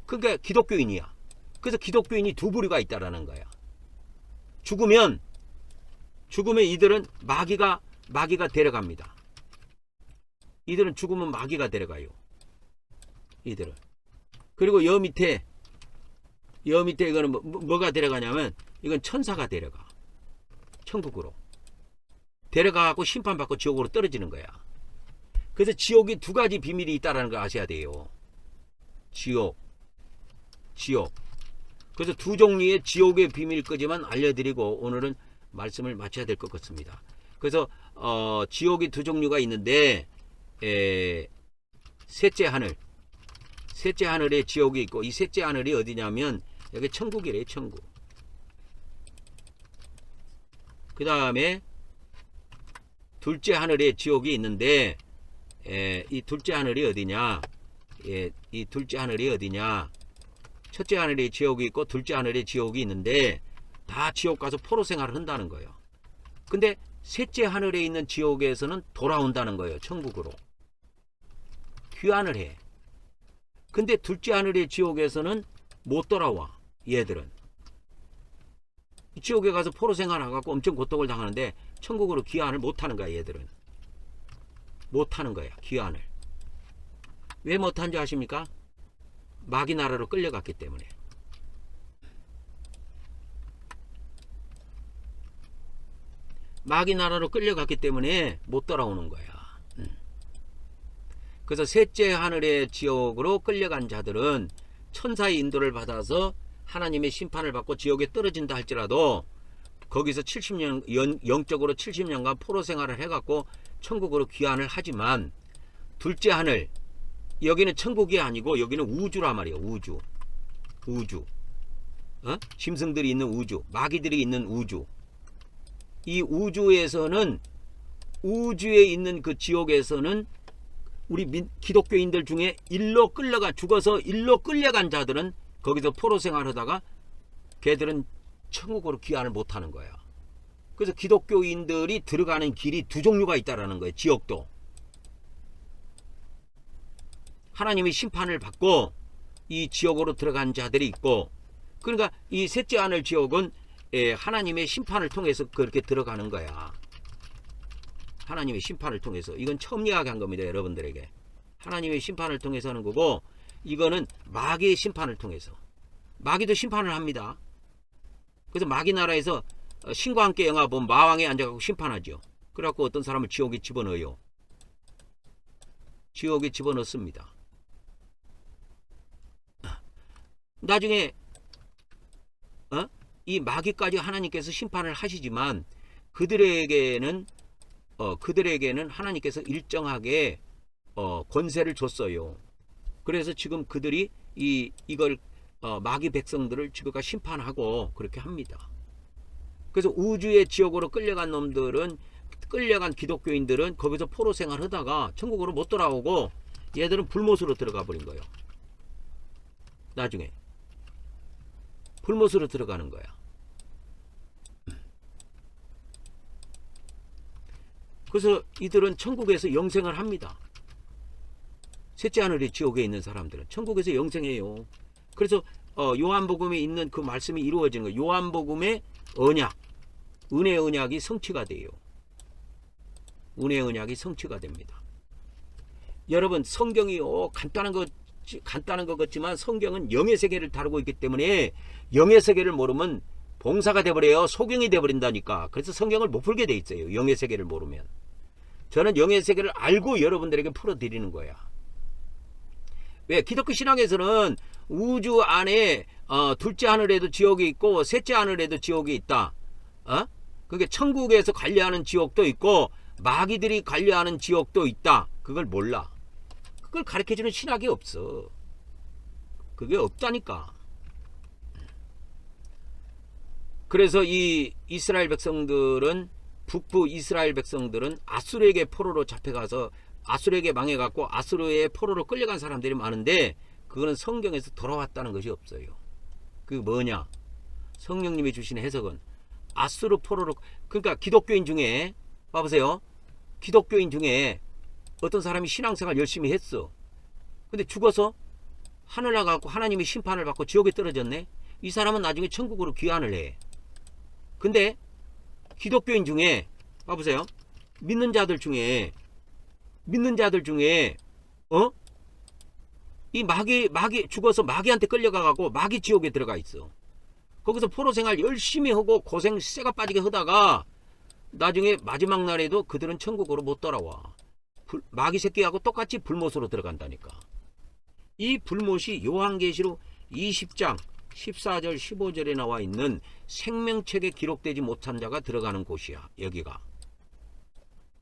그러니까 기독교인이야. 그래서 기독교인이 두 부류가 있다라는 거야. 죽으면 이들은 마귀가 데려갑니다. 이들은 죽으면 마귀가 데려가요. 이들은. 그리고 여 밑에 이거는 뭐가 데려가냐면, 이건 천사가 데려가. 천국으로. 데려가고 심판받고 지옥으로 떨어지는 거야. 그래서 지옥이 두 가지 비밀이 있다는 걸 아셔야 돼요. 지옥. 그래서 두 종류의 지옥의 비밀까지만 알려드리고 오늘은 말씀을 마쳐야 될 것 같습니다. 그래서 지옥이 두 종류가 있는데 셋째 하늘에 지옥이 있고, 이 셋째 하늘이 어디냐면 여기 천국이래. 천국. 그 다음에 둘째 하늘에 지옥이 있는데 이 둘째 하늘이 어디냐, 이 둘째 하늘이 어디냐, 첫째 하늘에 지옥이 있고 둘째 하늘에 지옥이 있는데 다 지옥 가서 포로 생활을 한다는 거예요. 근데 셋째 하늘에 있는 지옥에서는 돌아온다는 거예요. 천국으로 귀환을 해. 근데 둘째 하늘의 지옥에서는 못 돌아와. 얘들은 지옥에 가서 포로 생활하고 엄청 고통을 당하는데 천국으로 귀환을 못하는 거야. 얘들은 못하는 거야. 귀환을. 왜 못한지 아십니까? 마귀 나라로 끌려갔기 때문에. 마귀 나라로 끌려갔기 때문에 못 돌아오는 거야. 그래서 셋째 하늘의 지옥으로 끌려간 자들은 천사의 인도를 받아서 하나님의 심판을 받고 지옥에 떨어진다 할지라도 거기서 70년 영적으로 70년간 포로 생활을 해갖고 천국으로 귀환을 하지만, 둘째 하늘, 여기는 천국이 아니고 여기는 우주란 말이에요. 우주. 짐승들이 있는 우주, 마귀들이 있는 우주. 이 우주에서는, 우주에 있는 그 지옥에서는 우리 기독교인들 중에 일로 끌려가 죽어서 일로 끌려간 자들은 거기서 포로 생활하다가 걔들은 천국으로 귀환을 못하는 거야. 그래서 기독교인들이 들어가는 길이 두 종류가 있다라는 거예요. 지옥도 하나님이 심판을 받고 이 지옥으로 들어간 자들이 있고, 그러니까 이 셋째 하늘 지옥은 하나님의 심판을 통해서 그렇게 들어가는 거야. 하나님의 심판을 통해서. 이건 처음 이야기한 겁니다. 여러분들에게. 하나님의 심판을 통해서 하는 거고, 이거는 마귀의 심판을 통해서. 마귀도 심판을 합니다. 그래서 마귀 나라에서 신과 함께 영화 보면 마왕에 앉아가지고 심판하죠. 그래갖고 어떤 사람을 지옥에 집어넣어요. 지옥에 집어넣습니다. 나중에 이 마귀까지 하나님께서 심판을 하시지만 그들에게는 하나님께서 일정하게 권세를 줬어요. 그래서 지금 그들이 이걸 마귀 백성들을 지금까지 심판하고 그렇게 합니다. 그래서 우주의 지옥으로 끌려간 놈들은, 끌려간 기독교인들은 거기서 포로 생활하다가 천국으로 못 돌아오고 얘들은 불못으로 들어가 버린 거예요. 나중에 불못으로 들어가는 거야. 그래서 이들은 천국에서 영생을 합니다. 셋째 하늘의 지옥에 있는 사람들은 천국에서 영생해요. 그래서 요한복음에 있는 그 말씀이 이루어지는 거예요. 요한복음의 언약, 은혜의 언약이 성취가 돼요. 은혜의 언약이 성취가 됩니다. 여러분, 성경이 간단한 것 같지만 성경은 영의 세계를 다루고 있기 때문에 영의 세계를 모르면 봉사가 돼버려요. 소경이 돼버린다니까. 그래서 성경을 못 풀게 돼 있어요. 영의 세계를 모르면. 저는 영의 세계를 알고 여러분들에게 풀어드리는 거야. 왜? 기독교 신앙에서는 우주 안에 둘째 하늘에도 지옥이 있고 셋째 하늘에도 지옥이 있다. 그게 천국에서 관리하는 지옥도 있고 마귀들이 관리하는 지옥도 있다. 그걸 몰라. 그걸 가르쳐주는 신학이 없어. 그게 없다니까. 그래서 이 이스라엘 백성들은, 북부 이스라엘 백성들은 아수르에게 포로로 잡혀가서 아수르에게 망해갖고 아수르의 포로로 끌려간 사람들이 많은데 그거는 성경에서 돌아왔다는 것이 없어요. 그 뭐냐? 성령님이 주신 해석은 아수르 포로로, 그러니까 기독교인 중에 봐보세요. 기독교인 중에 어떤 사람이 신앙생활 열심히 했어. 근데 죽어서 하늘 나가고 하나님의 심판을 받고 지옥에 떨어졌네. 이 사람은 나중에 천국으로 귀환을 해. 근데 기독교인 중에 봐보세요. 믿는 자들 중에 이 마귀 죽어서 마귀한테 끌려가고 마귀 지옥에 들어가 있어. 거기서 포로 생활 열심히 하고 고생 쇠가 빠지게 하다가 나중에 마지막 날에도 그들은 천국으로 못 돌아와. 마귀 새끼하고 똑같이 불못으로 들어간다니까. 이 불못이 요한계시록 20장 14절 15절에 나와 있는 생명책에 기록되지 못한 자가 들어가는 곳이야. 여기가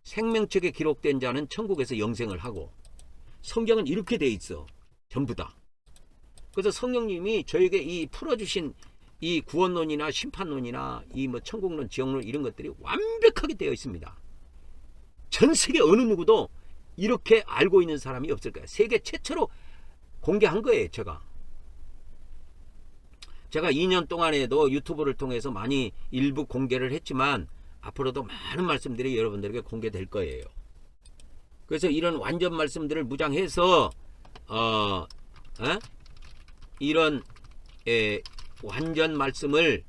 생명책에 기록된 자는 천국에서 영생을 하고, 성경은 이렇게 돼 있어. 전부 다. 그래서 성령님이 저에게 이 풀어주신 이 구원론이나 심판론이나 이 뭐 천국론, 지옥론 이런 것들이 완벽하게 되어 있습니다. 전 세계 어느 누구도 이렇게 알고 있는 사람이 없을 거예요. 세계 최초로 공개한 거예요. 제가 2년 동안에도 유튜브를 통해서 많이 일부 공개를 했지만 앞으로도 많은 말씀들이 여러분들에게 공개될 거예요. 그래서 이런 완전 말씀들을 무장해서 이런 완전 말씀을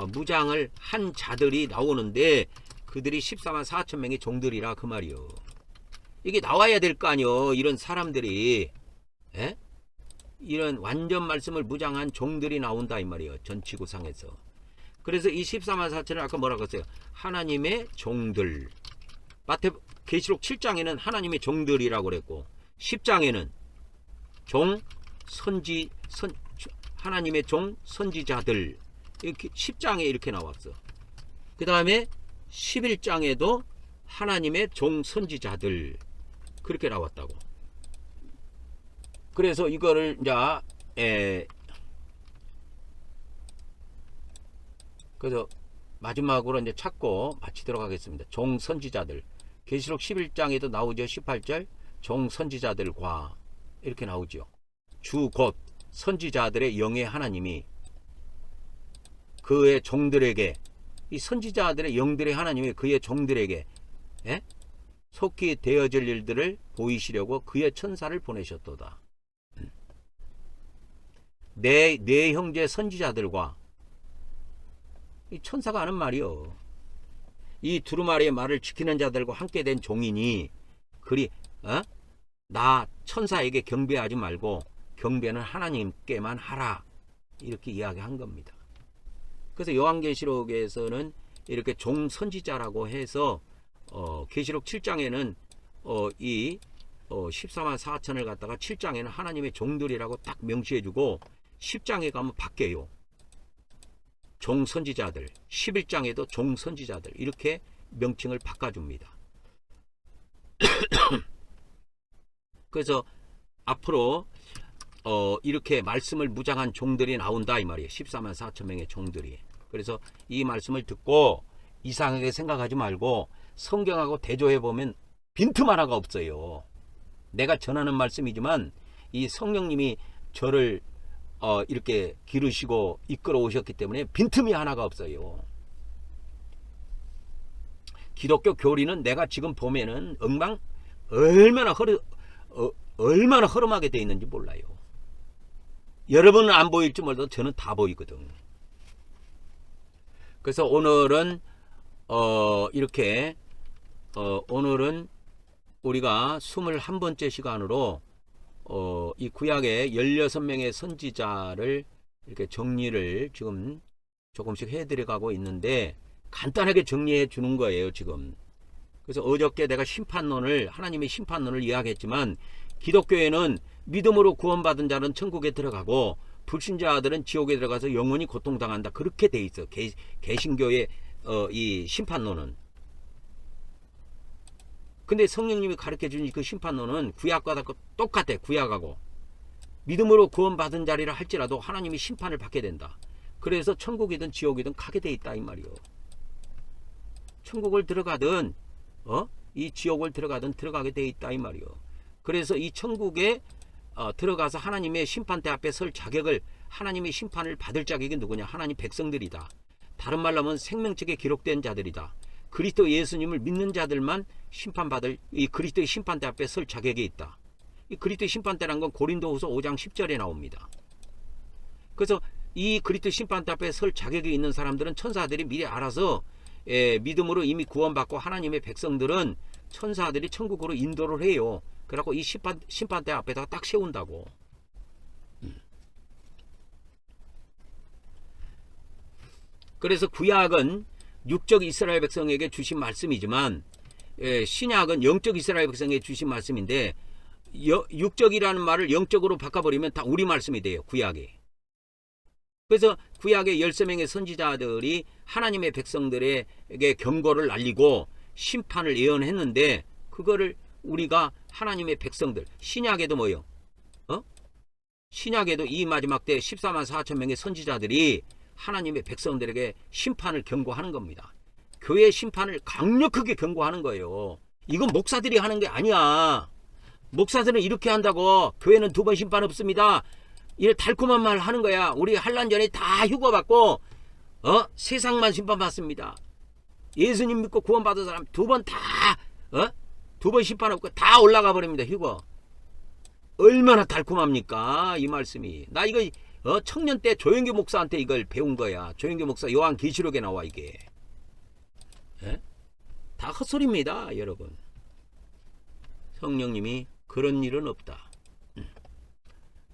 무장을 한 자들이 나오는데 그들이 14만 4천 명의 종들이라 그 말이요. 이게 나와야 될 거 아니요. 이런 사람들이 이런 완전 말씀을 무장한 종들이 나온다 이 말이에요. 전 지구상에서. 그래서 이 14만 4천을 아까 뭐라고 했어요? 하나님의 종들. 계시록 7장에는 하나님의 종들이라고 그랬고 10장에는 하나님의 종 선지자들. 이렇게 10장에 이렇게 나왔어. 그 다음에 11장에도 하나님의 종 선지자들 그렇게 나왔다고. 그래서 이거를 이제 그래서 마지막으로 이제 찾고 마치도록 하겠습니다. 종 선지자들. 계시록 11장에도 나오죠. 18절 종 선지자들과 이렇게 나오죠. 주 곧 선지자들의 영의 하나님이 그의 종들에게, 이 선지자들의 영들의 하나님이 그의 종들에게 속히 되어질 일들을 보이시려고 그의 천사를 보내셨도다. 내 형제 선지자들과, 이 천사가 하는 말이요. 이 두루마리의 말을 지키는 자들과 함께 된 종이니 그리 나 천사에게 경배하지 말고 경배는 하나님께만 하라. 이렇게 이야기한 겁니다. 그래서 요한계시록에서는 이렇게 종 선지자라고 해서 계시록 7장에는 이 14만 4천을 갖다가 7장에는 하나님의 종들이라고 딱 명시해주고 10장에 가면 바뀌어요. 종 선지자들, 11장에도 종 선지자들 이렇게 명칭을 바꿔줍니다. 그래서 앞으로 이렇게 말씀을 무장한 종들이 나온다 이 말이에요. 14만 4천 명의 종들이. 그래서 이 말씀을 듣고 이상하게 생각하지 말고 성경하고 대조해 보면 빈틈 하나가 없어요. 내가 전하는 말씀이지만 이 성령님이 저를 이렇게 기르시고 이끌어 오셨기 때문에 빈틈이 하나가 없어요. 기독교 교리는 내가 지금 보면은 얼마나 허름하게 되어 있는지 몰라요. 여러분은 안 보일지 몰라도 저는 다 보이거든. 그래서 오늘은 이렇게 오늘은 우리가 21번째 시간으로 이 구약의 16명의 선지자를 이렇게 정리를 지금 조금씩 해드려가고 있는데 간단하게 정리해 주는 거예요 지금. 그래서 어저께 내가 하나님의 심판론을 이야기했지만 기독교에는 믿음으로 구원받은 자는 천국에 들어가고 불신자들은 지옥에 들어가서 영원히 고통당한다. 그렇게 돼 있어. 개신교의 이 심판론은. 근데 성령님이 가르쳐준 그 심판론은 구약과 똑같아. 구약하고. 믿음으로 구원받은 자리라 할지라도 하나님이 심판을 받게 된다. 그래서 천국이든 지옥이든 가게 돼 있다 이 말이요. 천국을 들어가든 이 지옥을 들어가든 들어가게 돼 있다 이 말이요. 그래서 이 천국에 들어가서 하나님의 심판대 앞에 설 자격을, 하나님의 심판을 받을 자격이 누구냐? 하나님 백성들이다. 다른 말로 하면 생명책에 기록된 자들이다. 그리스도 예수님을 믿는 자들만 심판받을 이 그리스도의 심판대 앞에 설 자격이 있다. 이 그리스도의 심판대란 건 고린도후서 5장 10절에 나옵니다. 그래서 이 그리스도의 심판대 앞에 설 자격이 있는 사람들은 천사들이 미리 알아서 믿음으로 이미 구원받고 하나님의 백성들은 천사들이 천국으로 인도를 해요. 그래갖고 이 심판대 앞에다가 딱 세운다고. 그래서 구약은 육적 이스라엘 백성에게 주신 말씀이지만 신약은 영적 이스라엘 백성에게 주신 말씀인데 육적이라는 말을 영적으로 바꿔버리면 다 우리 말씀이 돼요. 구약이. 그래서 구약의 13명의 선지자들이 하나님의 백성들에게 경고를 날리고 심판을 예언했는데 그거를 우리가 하나님의 백성들 신약에도 뭐요? 신약에도 이 마지막 때 14만 4천 명의 선지자들이 하나님의 백성들에게 심판을 경고하는 겁니다. 교회의 심판을 강력하게 경고하는 거예요. 이건 목사들이 하는 게 아니야. 목사들은 이렇게 한다고 교회는 2번 심판 없습니다. 이런 달콤한 말 하는 거야. 우리 한란 전에 다 휴거받고 세상만 심판받습니다. 예수님 믿고 구원받은 사람 2번 다 2번 심판 없고 다 올라가 버립니다. 휴거. 얼마나 달콤합니까 이 말씀이. 나 이거 청년 때 조영규 목사한테 이걸 배운 거야. 조영규 목사 요한계시록에 나와 이게. 다 헛소리입니다 여러분. 성령님이 그런 일은 없다.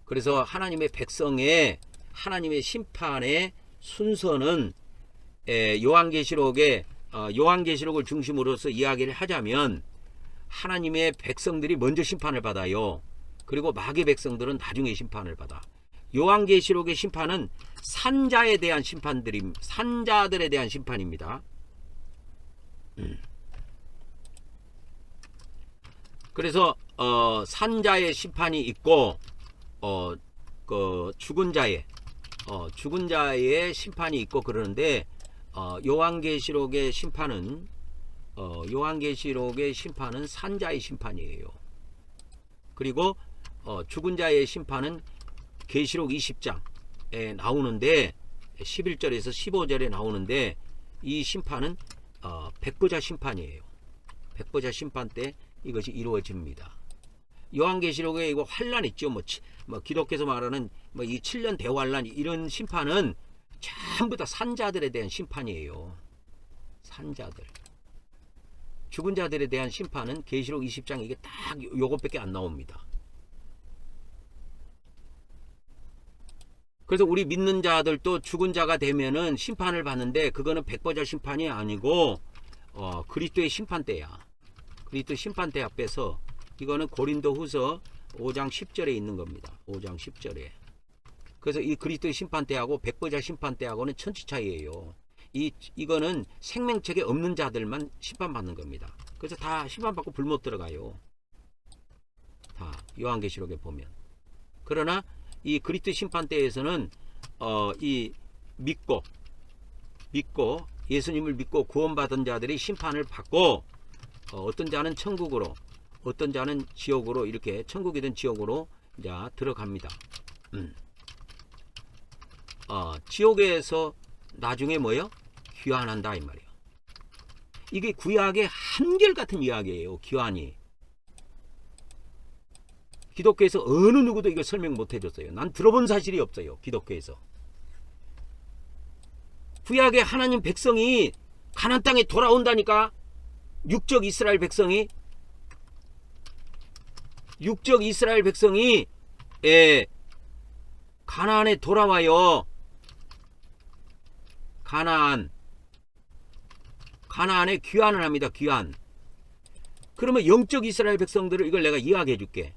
그래서 하나님의 백성의 하나님의 심판의 순서는 요한계시록을 중심으로서 이야기를 하자면 하나님의 백성들이 먼저 심판을 받아요. 그리고 마귀 백성들은 나중에 심판을 받아. 요한계시록의 심판은 산자에 대한 산자들에 대한 심판입니다. 그래서 산자의 심판이 있고 죽은 자의 심판이 있고 그러는데 요한계시록의 심판은 산자의 심판이에요. 그리고 죽은 자의 심판은 계시록 20장에 나오는데 11절에서 15절에 나오는데 이 심판은 백보자 심판이에요. 백보자 심판 때 이것이 이루어집니다. 요한계시록에 이거 환란 있죠. 뭐 기독교에서 말하는 이 7년 대환란 이런 심판은 전부 다 산자들에 대한 심판이에요. 산자들. 죽은 자들에 대한 심판은 계시록 20장 이게 딱 요것밖에 안 나옵니다. 그래서 우리 믿는 자들도 죽은 자가 되면은 심판을 받는데 그거는 백보자 심판이 아니고 그리스도의 심판 때야. 그리스도 심판 때 앞에서 이거는 고린도후서 5장 10절에 있는 겁니다. 5장 10절에. 그래서 이 그리스도의 심판 때하고 백보자 심판 때하고는 천지 차이예요. 이거는 생명책에 없는 자들만 심판받는 겁니다. 그래서 다 심판받고 불 못 들어가요. 다 요한계시록에 보면. 그러나 이 그리스도 심판 때에서는 이 믿고 예수님을 믿고 구원받은 자들이 심판을 받고 어떤 자는 천국으로 어떤 자는 지옥으로 이렇게 천국이든 지옥으로 이제 들어갑니다. 지옥에서 나중에 뭐요? 귀환한다 이 말이에요. 이게 구약의 한결같은 이야기예요. 귀환이. 기독교에서 어느 누구도 이걸 설명 못 해줬어요. 난 들어본 사실이 없어요. 기독교에서. 구약의 하나님 백성이 가나안 땅에 돌아온다니까. 육적 이스라엘 백성이 가나안에 돌아와요. 가나안에 귀환을 합니다. 귀환. 그러면 영적 이스라엘 백성들을 이걸 내가 이야기해 줄게.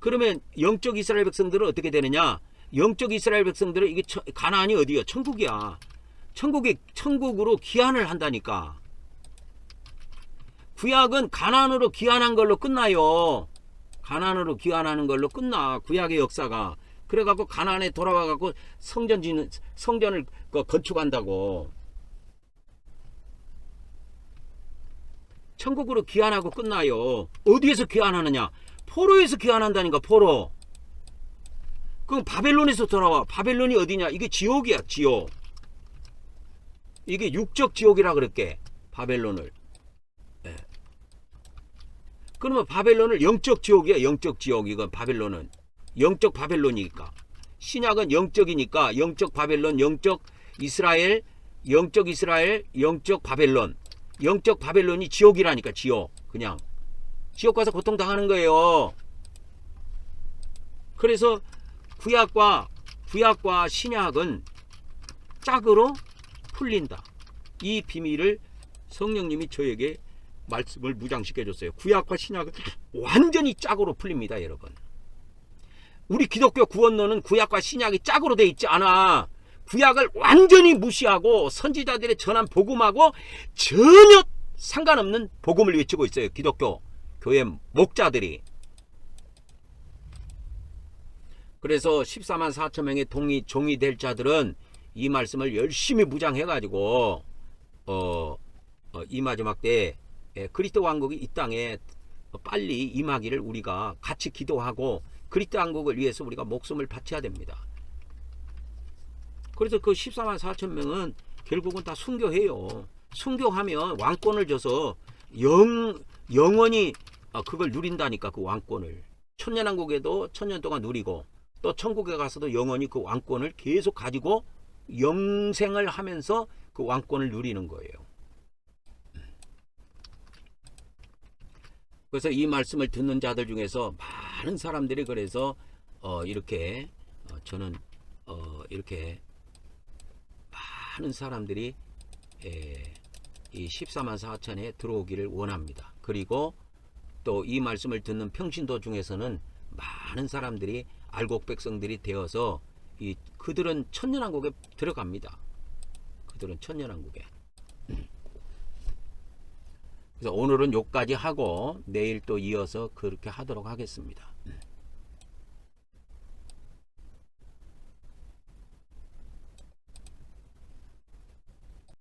그러면 영적 이스라엘 백성들은 어떻게 되느냐? 영적 이스라엘 백성들은 이게 가나안이 어디야? 천국이야. 천국으로 귀환을 한다니까. 구약은 가나안으로 귀환한 걸로 끝나요. 가나안으로 귀환하는 걸로 끝나. 구약의 역사가. 그래갖고 가나안에 돌아와갖고 성전을 건축한다고. 천국으로 귀환하고 끝나요. 어디에서 귀환하느냐? 포로에서 귀환한다니까. 포로. 그럼 바벨론에서 돌아와. 바벨론이 어디냐? 이게 지옥이야. 지옥. 이게 육적 지옥이라 그럴게. 바벨론을. 네. 그러면 바벨론을 영적 지옥이야. 영적 지옥. 이건 바벨론은 영적 바벨론이니까. 신약은 영적이니까 영적 바벨론, 영적 이스라엘, 영적 바벨론. 영적 바벨론이 지옥이라니까. 지옥. 그냥 지옥 가서 고통당하는 거예요. 그래서 구약과 신약은 짝으로 풀린다. 이 비밀을 성령님이 저에게 말씀을 무장시켜 줬어요. 구약과 신약은 완전히 짝으로 풀립니다. 여러분. 우리 기독교 구원론은 구약과 신약이 짝으로 돼 있지 않아. 구약을 완전히 무시하고 선지자들의 전한 복음하고 전혀 상관없는 복음을 외치고 있어요. 기독교 교회 목자들이. 그래서 14만 4천 명의 종이 될 자들은 이 말씀을 열심히 무장해가지고 이 마지막 때 그리스도 왕국이 이 땅에 빨리 임하기를 우리가 같이 기도하고 그리스도 왕국을 위해서 우리가 목숨을 바쳐야 됩니다. 그래서 그 14만 4천 명은 결국은 다 순교해요. 순교하면 왕권을 줘서 영원히 그걸 누린다니까. 그 왕권을 천년왕국에도 천년 동안 누리고 또 천국에 가서도 영원히 그 왕권을 계속 가지고 영생을 하면서 그 왕권을 누리는 거예요. 그래서 이 말씀을 듣는 자들 중에서 많은 사람들이 그래서 이렇게 저는 이렇게 많은 사람들이 이 14만 4천에 들어오기를 원합니다. 그리고 또 이 말씀을 듣는 평신도 중에서는 많은 사람들이 알곡 백성들이 되어서 그들은 천년왕국에 들어갑니다. 그들은 천년왕국에. 그래서 오늘은 여기까지 하고 내일 또 이어서 그렇게 하도록 하겠습니다.